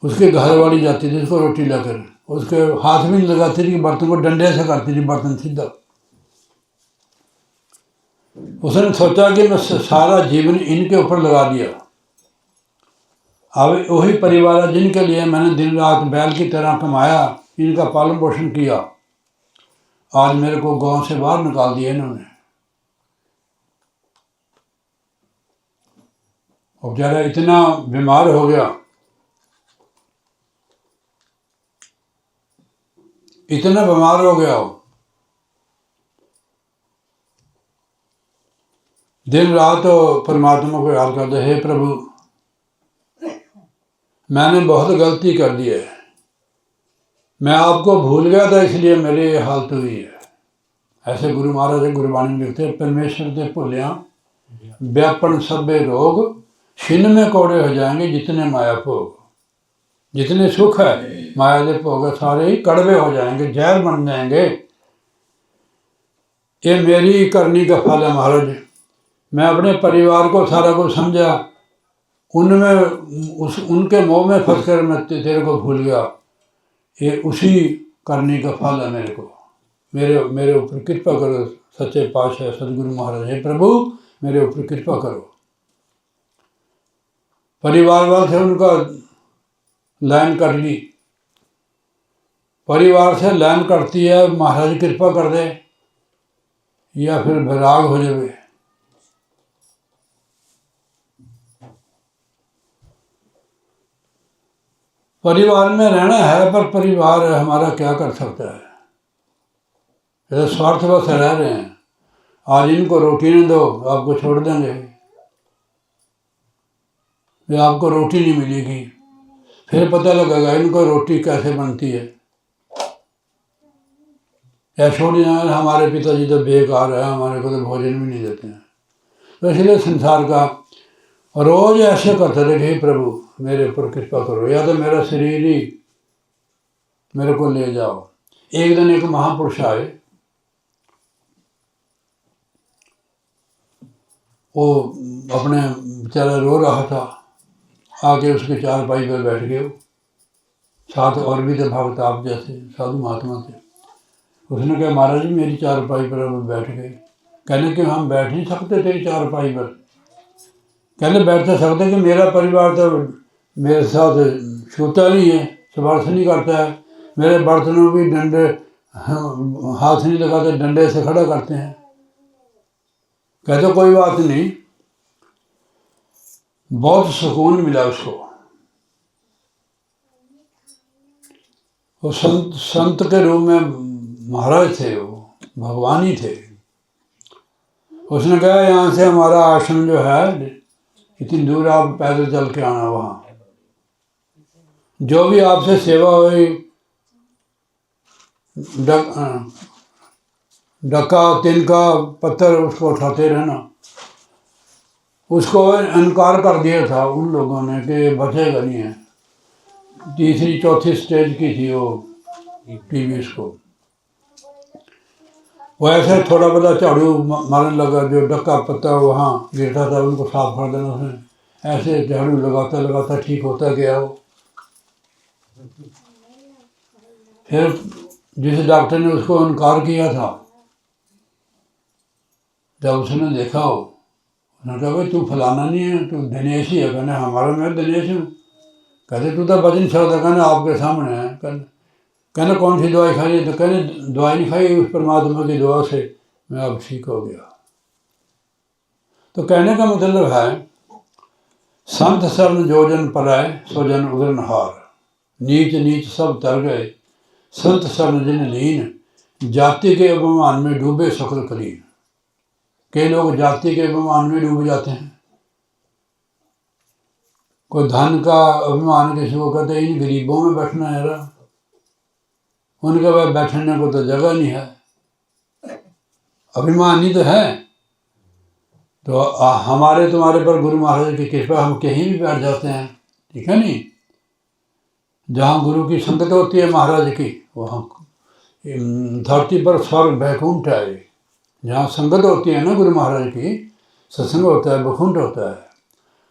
उसके घर वाली जाती थी उसको रोटी लेकर, उसके हाथ भी नहीं लगाती थी, बर्तन को डंडे से करती थी, बर्तन सीधा। उसने सोचा कि मैं सारा जीवन इनके ऊपर लगा दिया। अब वही परिवार है जिनके लिए मैंने दिन रात बैल की तरह कमाया, इनका पालन पोषण किया, आज मेरे को गांव से बाहर निकाल दिया इन्होंने। और बेचारा इतना बीमार हो गया, इतना बीमार हो गया, दिन रात परमात्मा को याद करते, हे प्रभु मैंने बहुत गलती कर दी है, मैं आपको भूल गया था, इसलिए मेरी ये हालत हुई है। ऐसे गुरु महाराज गुरबाणी में लिखते, परमेश्वर के भुलिया व्यापन सभे रोग, छिन्न में कौड़े हो जाएंगे जितने माया भोग। जितने सुख है माया के भोग सारे ही कड़वे हो जाएंगे, जहर बन जाएंगे। ये मेरी करनी का फल है महाराज। मैं अपने परिवार को सारा कुछ समझा, उनके मोह में फंस कर मैं तेरे को भूल गया। ये उसी करने का फल है मेरे को। मेरे ऊपर कृपा करो सच्चे पातशाह सदगुरु महाराज। हे प्रभु मेरे ऊपर कृपा करो। परिवार वाले थे, उनका लाइन कट गई, परिवार से लाइन कटती है, महाराज कृपा कर दे या फिर विराग हो जाए। परिवार में रहना है, पर परिवार हमारा क्या कर सकता है? ये स्वार्थ बस रह रहे हैं। आज इनको रोटी नहीं दो, आपको छोड़ देंगे, फिर आपको रोटी नहीं मिलेगी, फिर पता लगेगा इनको रोटी कैसे बनती है। या छोड़ जाए, हमारे पिताजी तो बेकार है, हमारे को तो भोजन भी नहीं देते हैं। तो इसलिए संसार का रोज ऐसे करते रहे कि हे प्रभु मेरे ऊपर कृपा करो, या तो मेरा शरीर ही मेरे को ले जाओ। एक दिन एक महापुरुष आए, वो अपने बेचारा रो रहा था, आके उसके चारपाई पर बैठ गए। साथ और भी थे भक्त आप जैसे साधु महात्मा थे। उसने कहा महाराज जी मेरी चारपाई पर वो बैठ गए। कहने कि हम बैठ नहीं सकते तेरी चारपाई पर। कहने बैठ तो सकते कि मेरा परिवार तो मेरे साथ छूता नहीं है, स्पर्श नहीं करता है, मेरे बर्तनों भी डंडे हाथ नहीं लगाते, डंडे से खड़ा करते हैं। कहते कोई बात नहीं। बहुत सुकून मिला उसको। वो संत के रूप में महाराज थे, वो भगवान ही थे। उसने कहा यहाँ से हमारा आश्रम जो है इतनी दूर, आप पैदल चल के आना, वहाँ जो भी आपसे सेवा हुई, डका तिनका पत्थर उसको उठाते रहना। उसको इनकार कर दिया था उन लोगों ने कि बचेगा नहीं है। तीसरी चौथी स्टेज की थी वो टीवी। उसको वो ऐसे थोड़ा बड़ा झाड़ू मारने लगा, जो डक्का पत्ता वहाँ गिरता था उनको साफ कर देना उसने। ऐसे झाड़ू लगाता लगाता ठीक होता गया वो। फिर जिस डॉक्टर ने उसको इनकार किया था, जब उसने देखा हो, उसने कहा भाई तू फलाना नहीं है, तू दिनेश ही है। कहने हमारा मैं दिनेश हूँ। कहते तू तो बच नहीं सकता। कहने आपके सामने है। कहने कौन सी दवाई खाई है? तो कहने दवाई नहीं खाई, उस परमात्मा की दुआ से मैं अब ठीक हो गया। तो कहने का मतलब है संत शरण जोजन पराए सोजन उदरन हार, नीच नीच सब तर गए संत शरण जिन लीन, जाति के अभिमान में डूबे सकल कलीन। कई लोग जाति के अभिमान में डूब जाते हैं। कोई धन का अभिमान किसी को कहते हैं इन गरीबों में बैठना है रहा, उनके पास बैठने को तो जगह नहीं है, अभिमान ही तो है। तो हमारे तुम्हारे पर गुरु महाराज की कृपा, हम कहीं भी बैठ जाते हैं, ठीक है नहीं। जहाँ गुरु की संगत होती है महाराज की, वहाँ धरती पर स्वर्ग बैकुंठ है। जहाँ संगत होती है ना गुरु महाराज की, सत्संग होता है, बैकुंठ होता है।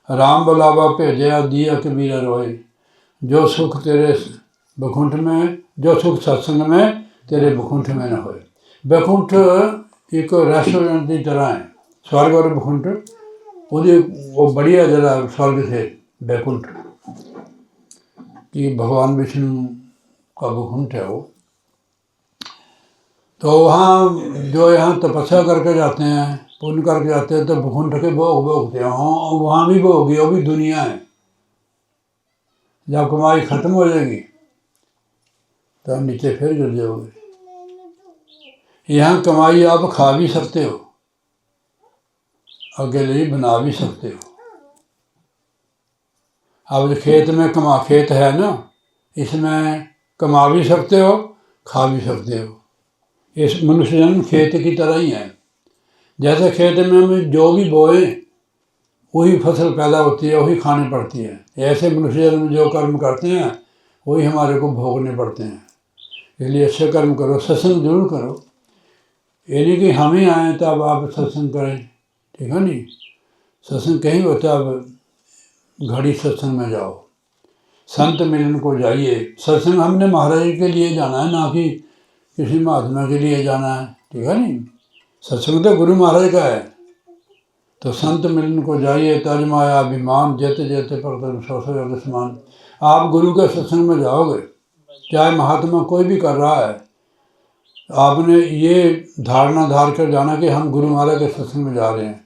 राम बुलावा भेजया दिया कबीरा रोए, जो सुख तेरे बैकुंठ में, जो सुख सत्संग में तेरे बैकुंठ में न होए। बैकुंठ एक रेस्टोरेंट की तरह है, स्वर्ग और बैकुंठ वो बढ़िया जरा स्वर्ग से बैकुंठ कि भगवान विष्णु का बैकुंठ है वो। तो वहाँ जो यहाँ तपस्या करके जाते हैं, पुण्य करके जाते हैं, तो बैकुंठ के भोग भोगते हैं। वहाँ भी भोग, वो भी दुनिया है। जब कमाई खत्म हो जाएगी तो आप नीचे फिर गिर जाओगे। यहाँ कमाई आप खा भी सकते हो, अकेले ही बना भी सकते हो। अब खेत में खेत है ना, इसमें कमा भी सकते हो, खा भी सकते हो। इस मनुष्य जन्म खेत की तरह ही है। जैसे खेत में हम जो भी बोए वही फसल पैदा होती है, वही खानी पड़ती है। ऐसे मनुष्य जन्म जो कर्म करते हैं वही हमारे को भोगने पड़ते हैं। इसलिए अच्छे कर्म करो, सत्संग जरूर करो। ये नहीं कि हम ही आए तब आप सत्संग करें, ठीक है नहीं। सत्संग कहीं होता, अब घड़ी सत्संग में जाओ, संत मिलन को जाइए। सत्संग हमने महाराज के लिए जाना है, ना कि किसी महात्मा के लिए जाना है, ठीक है नहीं। सत्संग तो गुरु महाराज का है। तो संत मिलन को जाइए, तज माया अभिमान जेते जेते पर सौ सौ समान। आप गुरु के सत्संग में जाओगे, चाहे महात्मा कोई भी कर रहा है, आपने ये धारणा धार कर जाना कि हम गुरु महाराज के सत्संग में जा रहे हैं।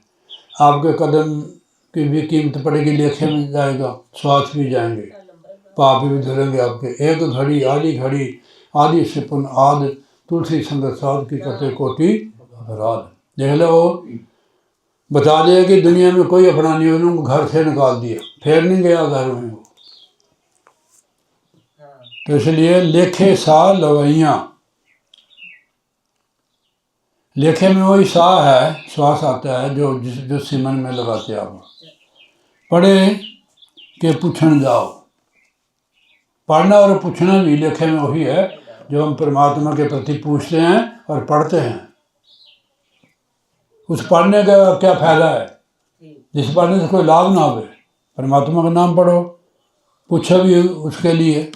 आपके कदम की भी कीमत पड़ेगी, लेखे में जाएगा, स्वास्थ्य भी जाएंगे, पाप भी धुलेंगे आपके। एक घड़ी आदि से पुन आद, तुलसी संगत साध की करते कोटि अपराध। देख लो, बता दिया कि दुनिया में कोई अपना नहीं, उनको घर से निकाल दिया, फिर नहीं गया घर में वो। तो इसलिए लेखे सा लवैया, लेखे में वही सा है, श्वास आता है जो सिमन में लगाते आप। पढ़े के पूछन जाओ, पढ़ना और पूछना भी लेखे में वही है जो हम परमात्मा के प्रति पूछते हैं और पढ़ते हैं। उस पढ़ने का क्या फायदा है जिस पढ़ने से कोई लाभ ना हो। परमात्मा का नाम पढ़ो, पूछो भी उसके लिए।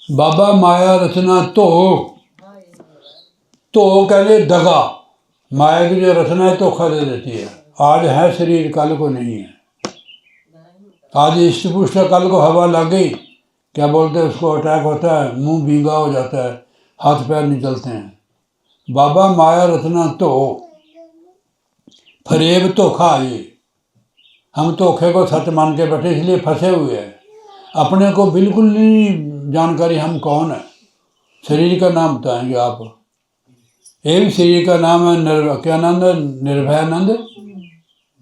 बाबा माया रचना तो कहते दगा, माया की जो रचना है धोखा दे देती है। आज है शरीर, कल को नहीं है। आज इष्ट पुष्ट, कल को हवा लग गई, क्या बोलते हैं उसको, अटैक होता है, मुंह भींगा हो जाता है, हाथ पैर नहीं चलते हैं। बाबा माया रचना तो फरेब धोखा। ये हम धोखे को सच मान के बैठे, इसलिए फंसे हुए हैं। अपने को बिल्कुल नहीं जानकारी हम कौन है। शरीर का नाम बताएंगे आप, ये भी शरीर का नाम है। क्या नंद है? निर्भयानंद,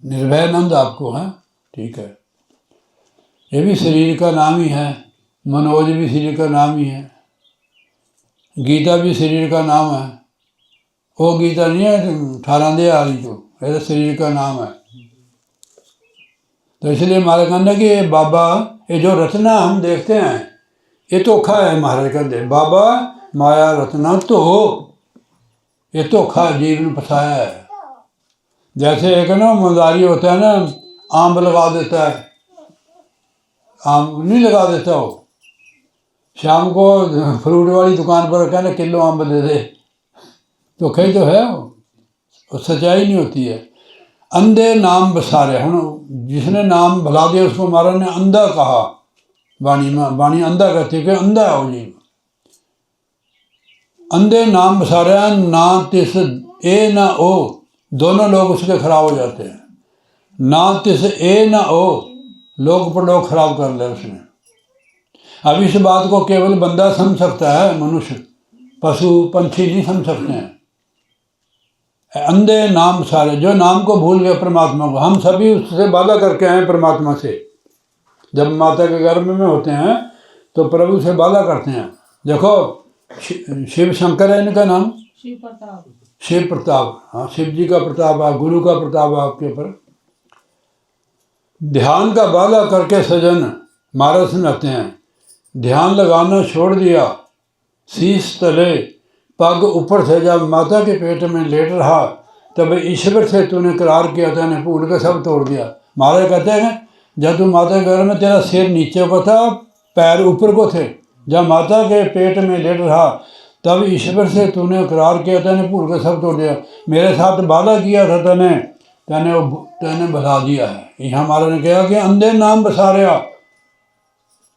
निर्भयानंद आपको है, ठीक है। ये भी शरीर का नाम ही है। मनोज भी शरीर का नाम ही है। गीता भी शरीर का नाम है। वो गीता नहीं है 18 दे आ रही जो, ये तो शरीर का नाम है। तो इसलिए हमारा कहना है कि ये बाबा, ये जो रचना हम देखते हैं ये धोखा है। महाराज कहते बाबा माया रचना तो ये धोखा जीव ने फंसाया है। जैसे एक ना मदारी होता है ना, आम लगा देता है, आम नहीं लगा देता वो, शाम को फ्रूट वाली दुकान पर कहना किलो आम दे दे, धोखा ही तो है वो, सच्चाई नहीं होती है। अंधे नाम बसारे, हम जिसने नाम भुला दिया उसको महाराज ने अंधा कहा। वाणी में वाणी अंधा कहती है कि अंधा है वो जीव। अंधे नाम बसारे ना तिस ए ना ओ, दोनों लोग उसके खराब हो जाते हैं। ना तिस ए ना ओ, लोग पर लोग खराब कर ले उसने। अब इस बात को केवल बंदा समझ सकता है, मनुष्य पशु पंछी नहीं समझ सकते हैं। अंधे नाम सारे, जो नाम को भूल गए परमात्मा को। हम सभी उससे वादा करके आए परमात्मा से। जब माता के गर्भ में होते हैं तो प्रभु से वादा करते हैं। देखो शिव शंकर है इनका नाम, शिव प्रताप, शिव प्रताप, हाँ शिव जी का प्रताप है, गुरु का प्रताप है आपके ऊपर। ध्यान का वादा करके सजन महाराज सुनाते हैं, ध्यान लगाना छोड़ दिया, शीश तले पग ऊपर से जब माता के पेट में लेट रहा, तब ईश्वर से तूने करार किया था, ने भूल के सब तोड़ दिया। महाराज कहते हैं जब तू माता के घर में, तेरा सिर नीचे को था, पैर ऊपर को थे। जब माता के पेट में लेट रहा तब ईश्वर से तूने करार किया था, ने भूल के सब तोड़ दिया। मेरे साथ वादा किया था तेने बता दिया है। यहाँ महाराज ने कहा कि अंधे नाम बसा रहा,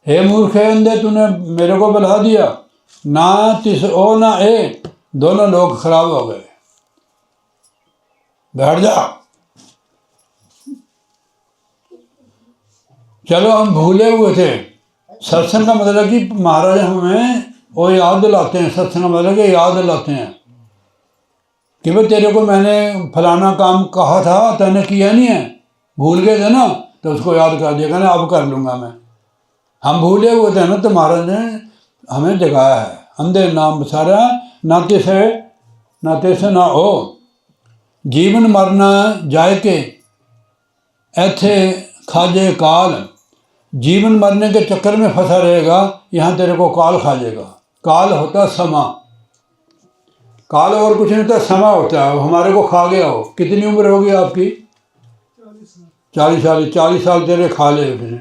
हे मूर्ख है अंधे, तूने मेरे को बता दिया। ना तिस ओ ना ए, दोनों लोग खराब हो गए। बैठ जा। चलो हम भूले हुए थे। सत्संग का मतलब कि महाराज हमें वो याद दिलाते हैं। सत्संग का मतलब कि याद दिलाते हैं कि भाई तेरे को मैंने फलाना काम कहा था, तूने किया नहीं है, भूल गए थे ना, तो उसको याद कर दिया, कहना अब कर लूँगा मैं। हम भूले हुए थे ना, तो महाराज ने हमें जगाया है। अंधे नाम बसारा, नाते से ना हो, जीवन मरना जाए के ऐथे खाजे काल। जीवन मरने के चक्कर में फंसा रहेगा, यहाँ तेरे को काल खा जाएगा। काल होता समा, काल और कुछ नहीं होता, समा होता है। हमारे को खा गया हो। कितनी उम्र होगी आपकी? 40 साल तेरे खा ले उसने,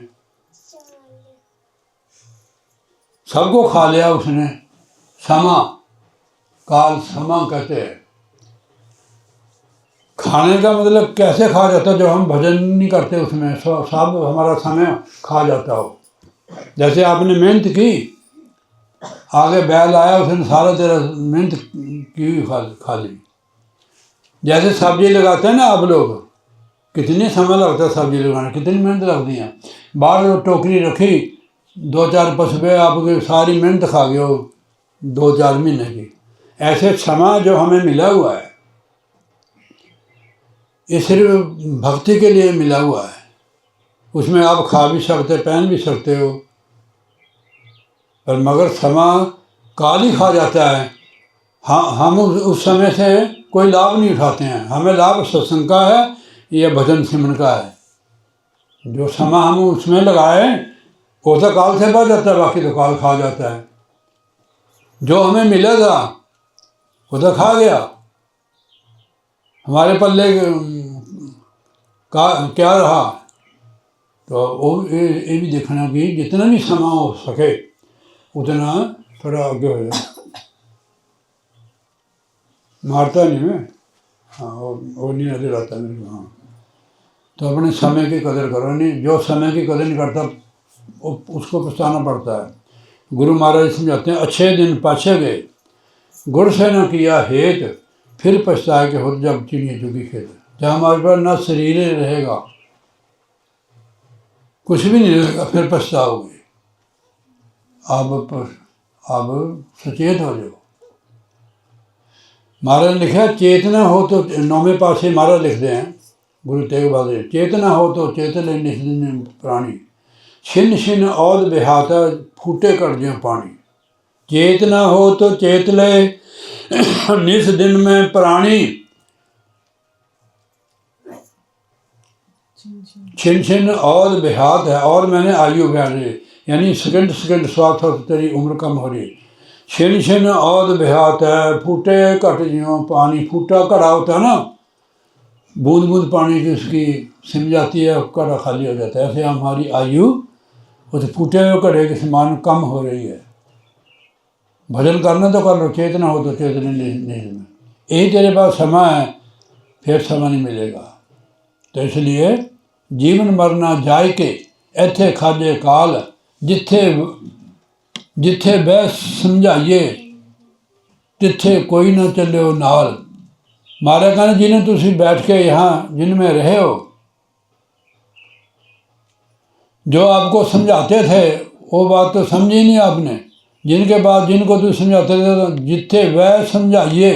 सबको खा लिया उसने। समा, काल समा कहते हैं। खाने का मतलब कैसे खा जाता, जो हम भजन नहीं करते उसमें सब हमारा समय खा जाता हो। जैसे आपने मेहनत की, आगे बैल आया, उसने सारा तेरा मेहनत की खा ली। जैसे सब्जी लगाते हैं ना आप लोग, कितनी समय लगता है सब्जी लगाने, कितनी मेहनत लगती है। बाहर टोकरी रखी, 2-4 पशुए आपकी सारी मेहनत खा गए हो 2-4 महीने की। ऐसे समय जो हमें मिला हुआ है, ये सिर्फ भक्ति के लिए मिला हुआ है। उसमें आप खा भी सकते, पहन भी सकते हो, पर मगर समय काल ही खा जाता है। हाँ, हम उस समय से कोई लाभ नहीं उठाते हैं। हमें लाभ सत्संग का है या भजन सिमरन का है। जो समय हम उसमें लगाए वो तो काल से बढ़ जाता है, बाकी तो काल खा जाता है। जो हमें मिला था वो तो खा गया। हमारे पल्ले का क्या रहा, तो वो ये भी देखना कि जितना भी समय हो सके उतना थोड़ा आगे हो जाए। मारता नहीं मैं, हाँ वो नहीं नजर आता मेरे को। हाँ, तो अपने समय की कदर करो। नहीं, जो समय की कदर नहीं करता उसको पछताना पड़ता है। गुरु महाराज समझाते हैं, अच्छे दिन पाछे गए, गुर से न किया हेत, फिर पछताए के हो जब चिड़िया चुकी खेत। जब हमारे पास ना शरीर रहेगा, कुछ भी नहीं रहेगा, फिर पछताओगे। अब सचेत हो जाओ। महाराज ने लिखा, चेतना हो तो 9वें पासे महाराज लिखते हैं, गुरु तेग बहादुर, चेतना हो तो चेतले निस्दिन प्राणी, छिन छिन औद बिहाता फूटे कर ज्यों पानी। चेतना हो तो चेतले निस दिन में प्राणी, छिन छिन औद बिहात है, और मैंने आयु बयान रही, यानी सेकंड सेकंड स्वार्थ हो तेरी उम्र कम हो रही। छिन छिन औद बिहात है, फूटे घट ज्यों पानी। फूटा घड़ा होता है ना, बूंद बूंद पानी की उसकी सिम जाती है, घड़ा खाली हो जाता है। ऐसे हमारी आयु उस फूटे हुए घड़े के समान कम हो रही है। भजन करना तो कर लो, चेतना हो तो चेतने नहीं में। यही तेरे पास समय है, फिर समय नहीं मिलेगा। तो इसलिए जीवन मरना जाए के इत्थे खाजे काल, जिथे जिथे बह समझाइए तिथे कोई ना चलियो नाल। मारे कहने जिन्हें तुम बैठ के यहाँ जिनमें रहे हो, जो आपको समझाते थे वो बात तो समझी नहीं आपने। जिनके बाद जिनको तुम समझाते थे, तो जिथे वह समझाइए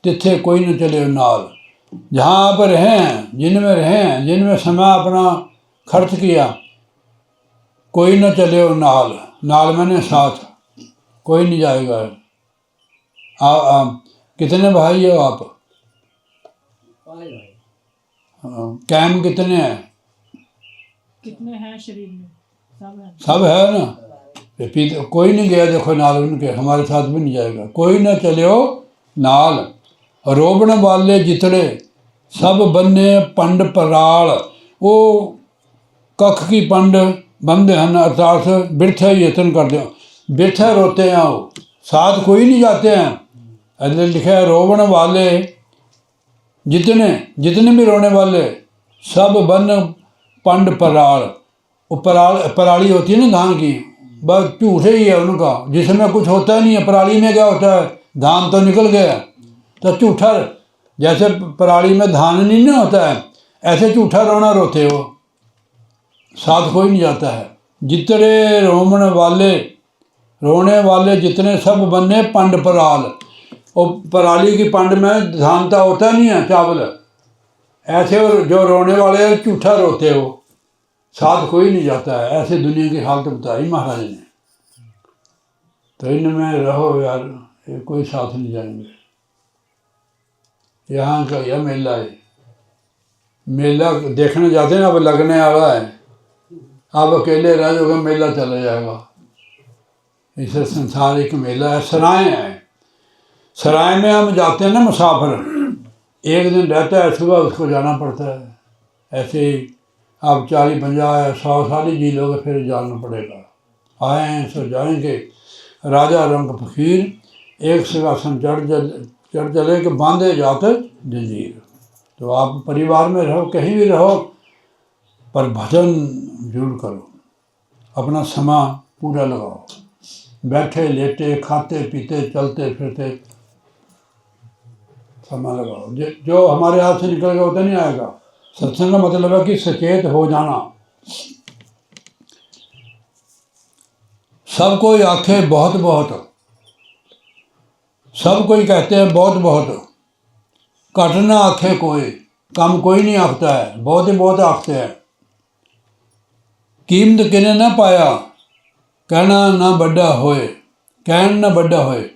तिथे कोई न चले नाल। जहाँ आप रहें, जिनमें समय अपना खर्च किया, कोई न चले नाल। नाल मैंने साथ, कोई नहीं जाएगा। कितने भाई हो आप? कैम कितने हैं? कितने हैं शरीर में? सब है ना। कोई नहीं गया देखो नाल उनके, हमारे साथ भी नहीं जाएगा। कोई ना चलियो नाल, रोबण वाले जितने सब बन्ने पंड पराल। वो कख की पंड बंदे हैं, अर्थात बिरथे यतन करते हो, बिरथे रोते हैं वो, साथ कोई नहीं जाते हैं। अरे लिखा है, रोबण वाले जितने भी रोने वाले, सब बन पंड पराल। वो पराली होती है ना धान की, बस झूठे ही है उनका, जिसमें कुछ होता नहीं है। पराली में क्या होता है, धान तो निकल गया, तो झूठा, जैसे पराली में धान नहीं ना होता है, ऐसे झूठा रोना रोते हो, साथ कोई नहीं जाता है। जितने रोने वाले जितने सब बने पंड पराल। वो पराली की पंड में धान तो होता नहीं है, चावल, ऐसे जो रोने वाले झूठा रोते हो, साथ कोई नहीं जाता है। ऐसे दुनिया की हालत बताई महाराज ने। तो इनमें रहो यार, ये कोई साथ नहीं जाएंगे। यहाँ का यह मेला है, मेला देखने जाते हैं, अब लगने वाला है। आप अकेले रह जाओगे, मेला चला जाएगा। इसे संसार एक मेला है। सराय है, सराय में हम जाते हैं ना मुसाफिर, एक दिन रहता है, सुबह उसको जाना पड़ता है। ऐसे ही आप 40, 50, 100 साल ही जी लोगे, फिर जाना पड़ेगा। आए हैं सो जाएंगे। राजा रंग फकीर एक सिंहासन चढ़ चले कि बांधे जाते जंजीर। तो आप परिवार में रहो, कहीं भी रहो, पर भजन जरूर करो, अपना समय पूरा लगाओ, बैठे लेटे खाते पीते चलते फिरते समय लगाओ। जो हमारे हाथ से निकल गया वो तो नहीं आएगा। सत्संग का मतलब है कि सचेत हो जाना। सब कोई आखे बहुत बहुत, सब कोई कहते हैं बहुत बहुत, घट ना आखे कोई, कम कोई नहीं आखता है, बहुत ही बहुत आखते हैं। कीमत किने ना पाया, कहना ना बड़ा होए, कहन ना बड़ा होए।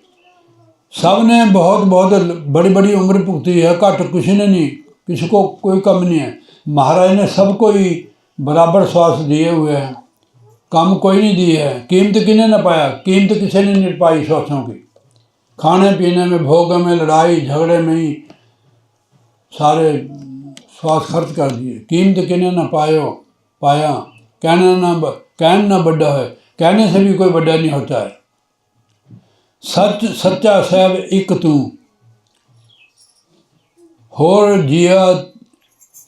सब ने बहुत बहुत बड़ी बड़ी उम्र भुगती है, घट किसी ने नहीं, किसी को कोई कम नहीं है। महाराज ने सबको ही बराबर स्वास्थ्य दिए हुए हैं, कम कोई नहीं दी है। कीमत किने ना पाया, कीमत किसी ने नहीं पाई स्वास्थ्यों की। खाने पीने में, भोग में, लड़ाई झगड़े में ही सारे स्वास्थ्य खर्च कर दिए। कीमत किने ना पाया, कहन ना बड़ा है, कहने से भी कोई बड़ा नहीं होता है। सच सच्चा साहब एक तू, होर जिया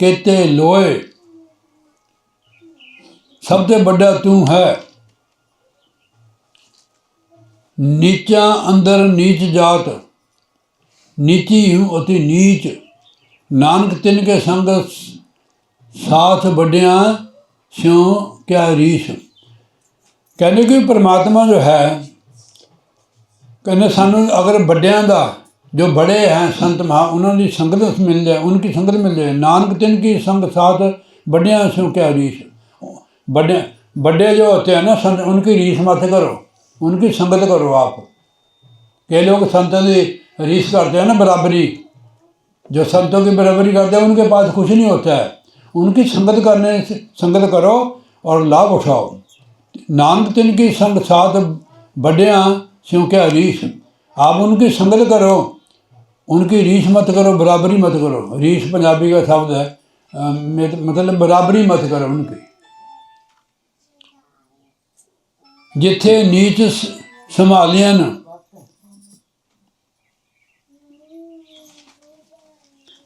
केते लोए, सबसे बड़ा तू है। नीचा अंदर नीच जात, नीची हूँ अति नीच, नानक तिन के संग साथ बढ़िया स्यों क्या रीस। कहने कि परमात्मा जो है, कहने सानू अगर बड़िया का, जो बड़े हैं संत महा, उन्होंने संगत मिल जाए, उनकी संगत मिल जाए, नानक तिन की संग साथ बढ़िया स्यों क्या रीस। बड़े जो होते हैं ना संत, उनकी रीस मत करो, उनकी संगत करो आप। कई लोग संतों की रीस करते हैं ना, बराबरी, जो संतों की बराबरी करते हैं उनके पास कुछ नहीं होता है। उनकी संगत करो और लाभ उठाओ। नानक तिन की संग साथ बढ़िया स्यों क्या रीस। आप उनकी संगत करो, उनकी रीस मत करो, बराबरी मत करो। रीस पंजाबी का शब्द है, मतलब बराबरी मत करो उनकी। जिथे नीच संभालियन,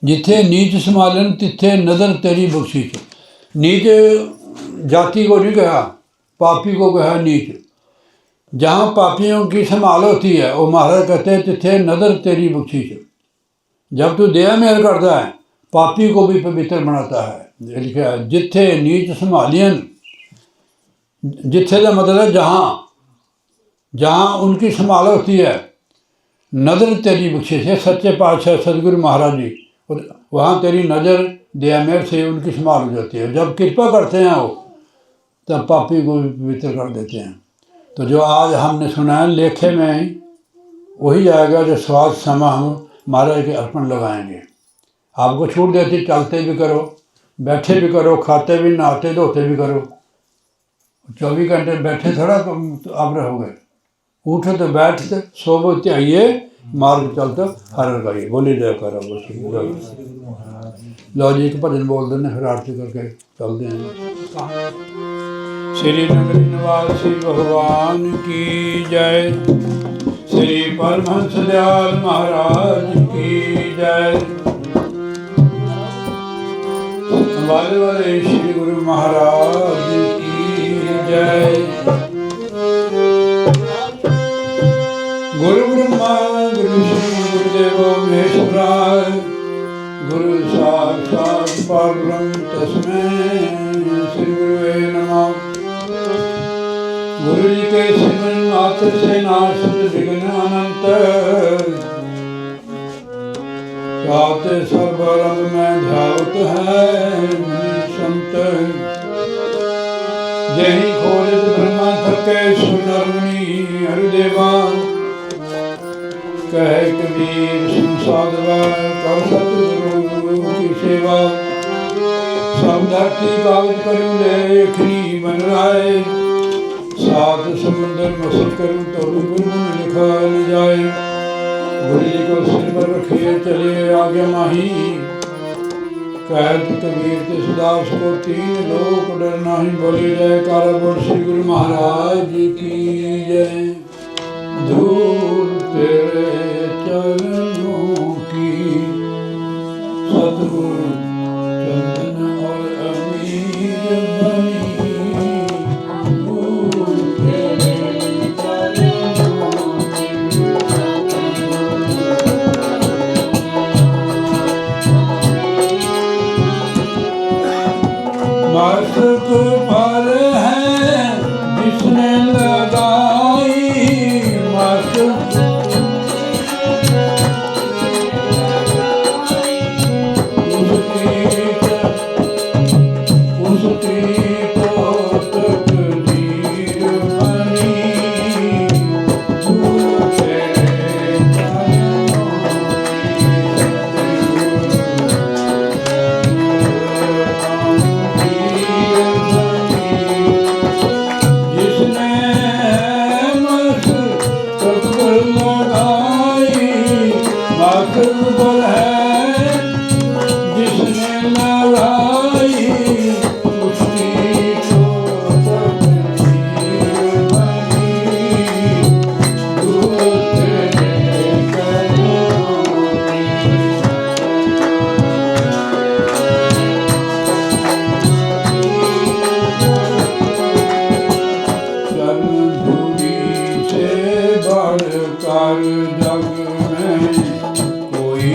जिथे नीच संभालन तिथे नजर तेरी बख्शीश। नीच जाति को नहीं कहा, पापी को कहा नीच। जहाँ पापियों की संभाल होती है, वो महाराज कहते हैं तिथे नजर तेरी बख्शीश। जब तू दया मेहर करता है, पापी को भी पवित्र बनाता है। लिखा है जिथे नीच संभालियन, जिथे का मतलब है जहाँ, जहाँ उनकी संभाल होती है, नजर तेरी बख्शीश है। सच्चे पातशाह सतगुरु महाराज जी, वहाँ तेरी नज़र दया मेहर से उनकी संभाल हो जाती है। जब कृपा करते हैं वो, तब पापी को भी पवित्र कर देते हैं। तो जो आज हमने सुना है, लेखे में वही जाएगा जो स्वाद समय हम महाराज के अर्पण लगाएंगे। आपको छूट देती, चलते भी करो, बैठे भी करो, खाते भी, नहाते धोते भी करो। 24 घंटे बैठे थोड़ा तो अब रहोगे। उठो तो बैठते, सोबो त्याइए, मार्ग चलते हर लगाइए। बोली जय करो। लो जी एक भजन बोल देने, फिर आरती करके चलते हैं। श्री नगरी निवासी भगवान की जय, श्री परमहंस दयाल महाराज की जय, वाले वाले श्री गुरु महाराज की जय। गुरु ब्रह्मा गुरु विष्णु गुरुदेवो महेश्वराय, गुरु साक्षात् परब्रह्म तस्मै श्री गुरुवे नमः। गुरु जी के सिमरन मात्र से नाशत विघ्न अनंत, चाहते सर्वरंग में ध्यावत है संत। जही खोजत ब्रह्मा थके सुनर मुनि हरिदेवा, कहे कबीर सुन साधवा कर सतगुरु की सेवा। सब धरती कागज करूँ लेखनी बन राय, सात समुंदर मसल करूँ तो भी गुरु में लिखा न जाए। गुरु जी को सिर पर रखिए चले आगे माही, कहत कबीर तिस दास को तीन लोक डर नाही। बोले जयकारा बोल श्री गुरु महाराज की जय। धूल तेरे चरणों की सतगुरु हर जग में कोई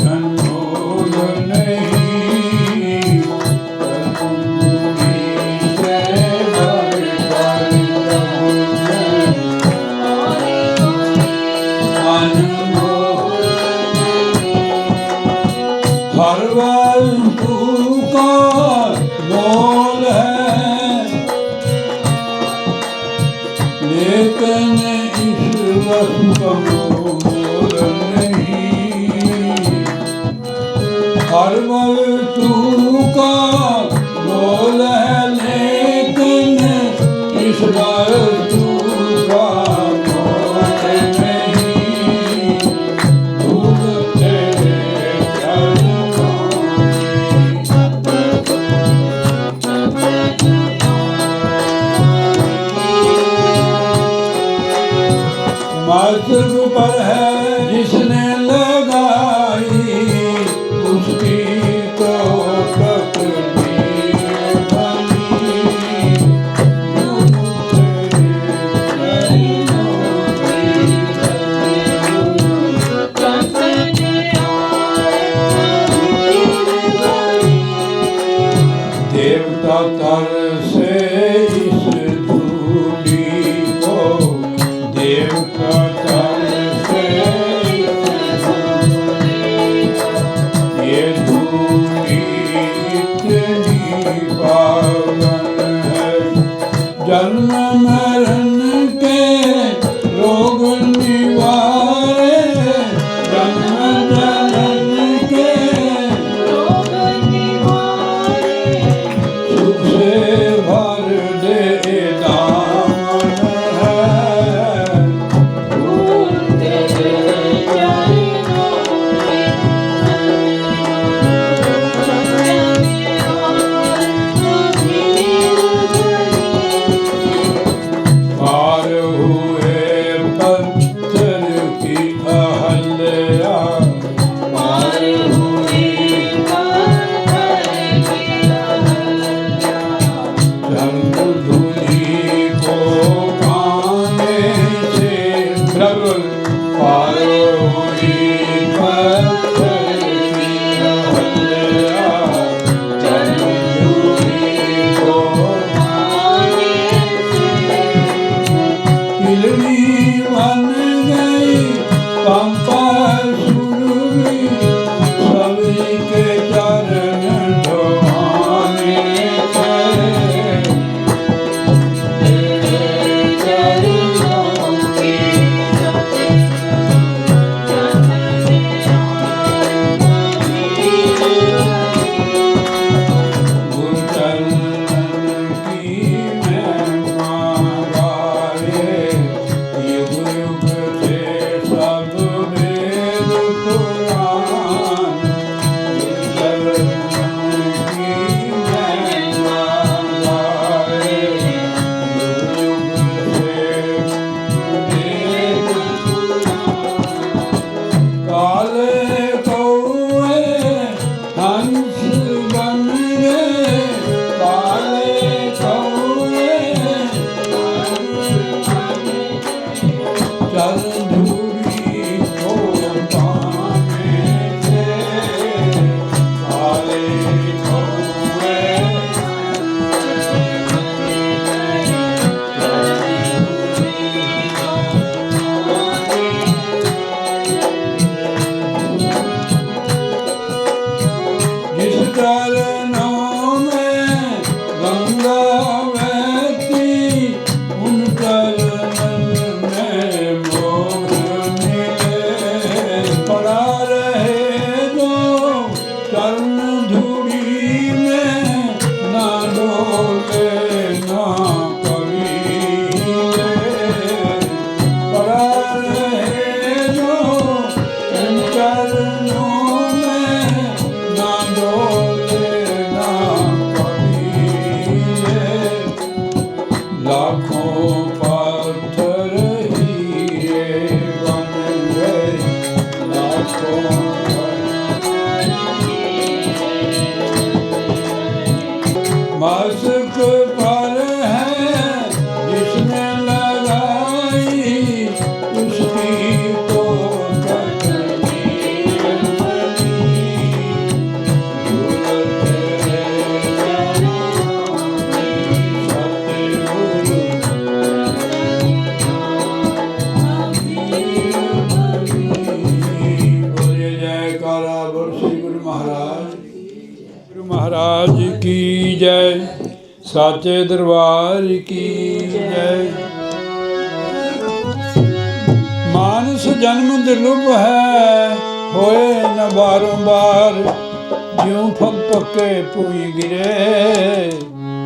अनमोल नहीं। तूने से हर जग में अनमोल हर वस्तु का मोल है, लेकिन इस वस्तु का मोल नहीं। हर वस्तु का मोल है, लेकिन इस वस्तु का मोल नहीं। धूल तेरे चरणों मार्ग पर है जिसने लगाई, उसकी तो तकदीर बनी। देवता तर से इस धूली को, देवता तर से ये धूली इतनी पावन है। जन्म मरण के रोग निवारे, जन्म मरण के सुख से भर दे दामन है। पार हुए पत्थर की अहल्या, पार हुई चंद्र धुनी को पाने से प्रबल। पार हुई पत्थर की अहल्या, चंद्र धुनी को खिलड़ी बन गई पंपा सुरभि, सभी के चरण धोने से। तेरे चरणों की गुरु चरणन की महिमा गाए, युग युग से सब वेद पुराण। गुरु चरणन की महिमा गाए, युग युग से वेद काले कौए हंस बन गए, काले कौए चल धूरी को पाने से। काले कौए जिस चरणों में गंगा बहती, उन चरणन में मोक्ष मिले। पड़ा रहे जो चरण धूड़ी में, ना डोले ना कभी हिले। पड़ा रहे जो इन चरणों में, ना डोले ना कभी हिले। लाखों पत्थर हीरे बन गए, लाखों मस्तक पर है जिसने लगाई, उसकी साचे दरबार की जय। मानस जन्म दुर्लभ है, होए न बारंबार। ज्यों फल पके पुई गिरे,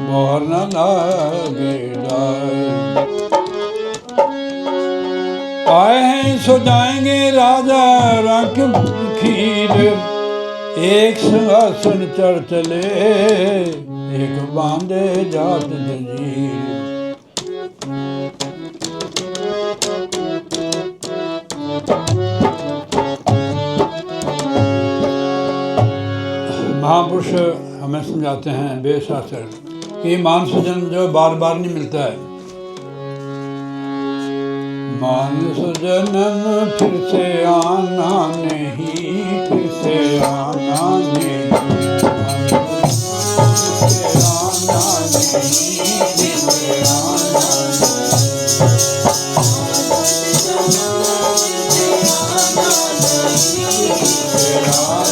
मोहर न लागे डार। आए हैं सो जाएंगे राजा रंग खीर। एक सिंहासन चढ़ चले, एक बांधे जात जंजीर। महापुरुष हमें समझाते हैं बेशास्त्र कि मानस जन्म जो बार बार नहीं मिलता है। मानस जन्म फिर से आना नहीं, फिर से आना नहीं, फिर से आना नहीं, फिर से आना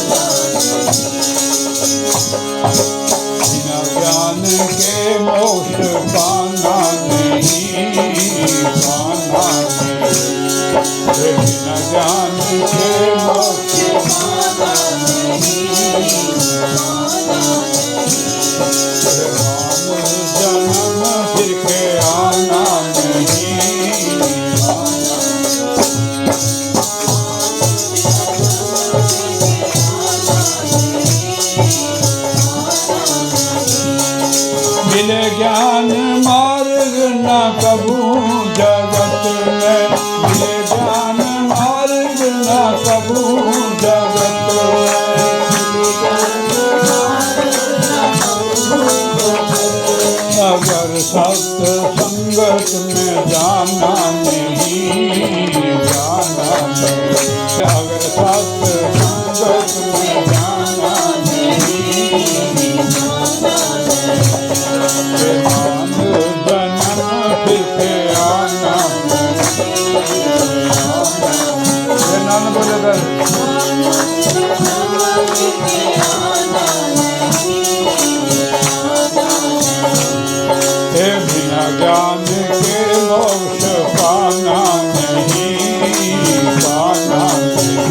बिना ज्ञान के मोक्ष पाना नहीं, पाना नहीं। बिना ज्ञान के मोक्ष पाना नहीं, जन्म फिर के आना नहीं। मिले ज्ञान मार्ग न कबू जगत में, मिले ज्ञान मार्ग न कबू जगत में। अगर सत्य संगत में जाना नहीं, जाना नहीं। अगर सत्य संगत में जाना नहीं, जन्म फिर से आना। नाम बोलेगा बिना ज्ञान के मोक्ष पाना नहीं, पाना नहीं।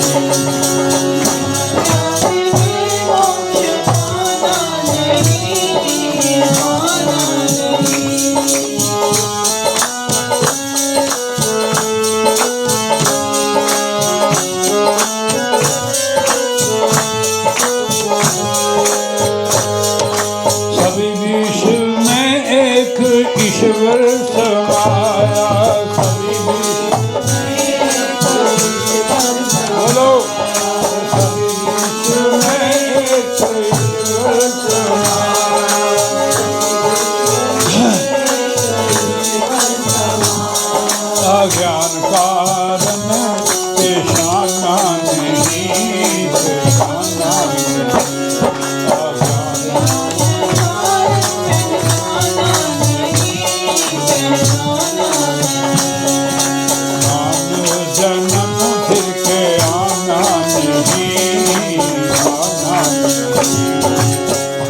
सभी विश्व में एक ईश्वर समाया, सभी बोलो, सभी विश्व में एक ईश्वर समाया। अज्ञान कारण पेशाना नहीं, पेशाना नहीं। जन्म फिर के आना नहीं, आना नहीं।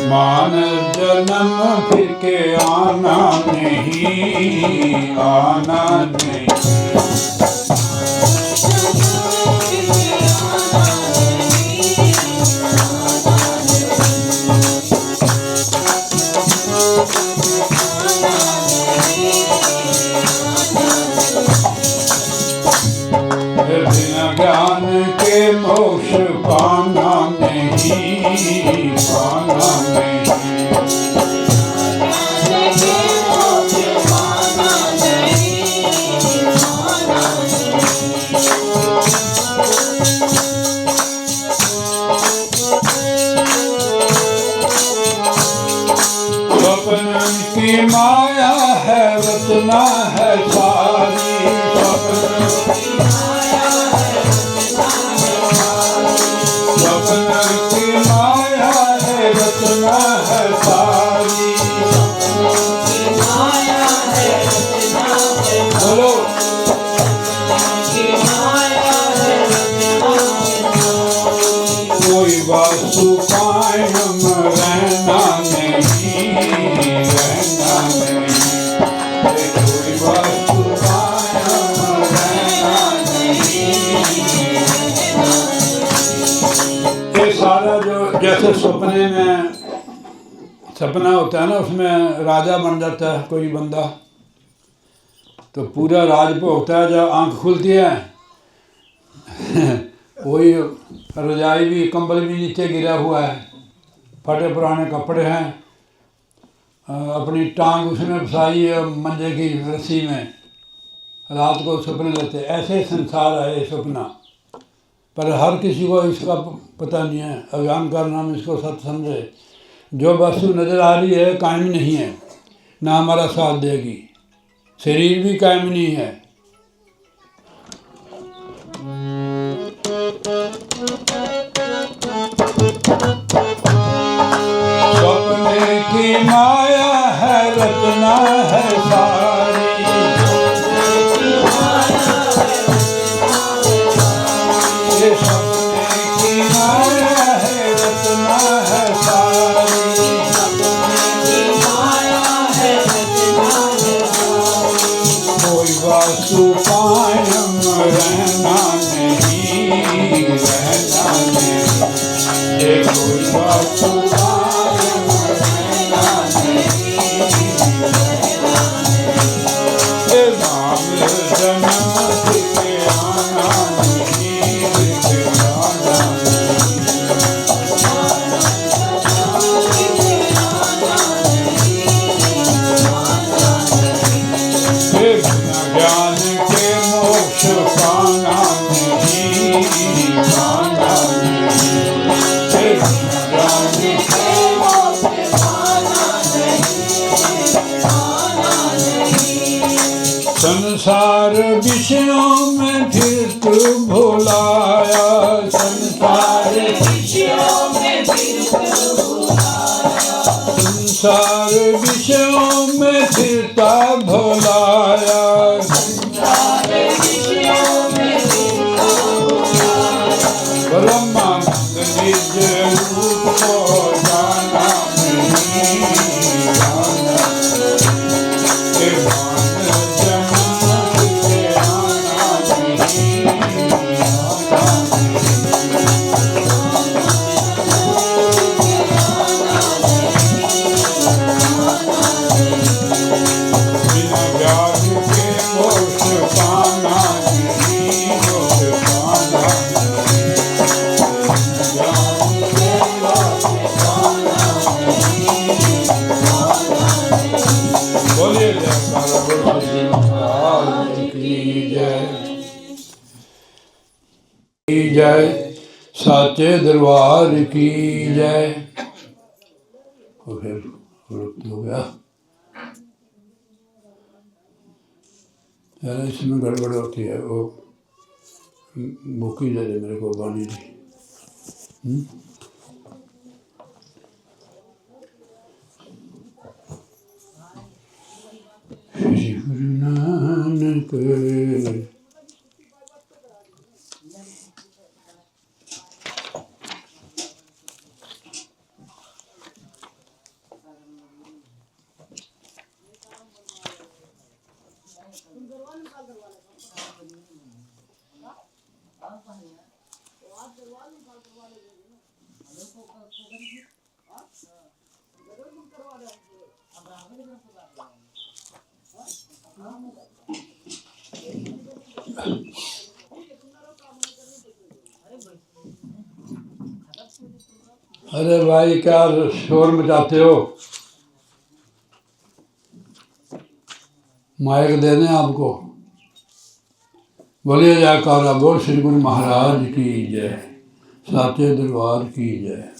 मान जन्म फिर के आना नहीं, आना नहीं। बिना ज्ञान के मोक्ष पाना नहीं, पाना नहीं। स्वप्न की माया है, रचना है सारी। स्वप्न की माया है, रचना है सारी। बोलो कोई वास्तु कायम रहना नहीं, रहना जैसे सपने में सपना होता है ना, उसमें राजा बन जाता है कोई बंदा, तो पूरा राज भोगता है। जब आंख खुलती है वही रजाई भी कंबल भी नीचे गिरा हुआ है, फटे पुराने कपड़े हैं, अपनी टांग उसमें फंसाई है मंजे की रस्सी में, रात को सपने लेते। ऐसे संसार है ये सपना, पर हर किसी को इसका पता नहीं है। अज्ञान नाम इसको सत समझे। जो वस्तु नज़र आ रही है कायम नहीं है, ना हमारा साथ देगी। शरीर भी कायम नहीं है। सपने की माया है रचना है सारी, ये सपने की माया है रचना है सारी, कोई वस्तु कायम रहना नहीं, रहना नहीं, ये कोई वस्तु कायम रहना नहीं, ये नाम जन्म के आना नहीं, आना नहीं, ज्ञान के मोक्ष पाना नहीं, पाना नहीं, ज्ञान के मोक्ष पाना नहीं। संसार विषयों में फिर तू भुलाया, संसार विषयों में फिर तू भुलाया, संसार विषयों में फिरता भुलाया, ब्रह्मानंद निज रूप को जाना नहीं, जाना के मान जन्म के आना नहीं, आना नहीं, बिना ज्ञान के मोक्ष पाना नहीं, मोक्ष पाना बोलिए जय, साचे दरबार की जय। और फिर हो गया यार, इसमें गड़बड़ होती है। वो बुकी दे दे मेरे को बानी दी। श्री गुरु नानक अरे भाई क्या शोर मचाते हो? माइक दे दें आपको। बोलिए जयकारा बोल श्री गुरु महाराज की जय, साचे दरबार की जय।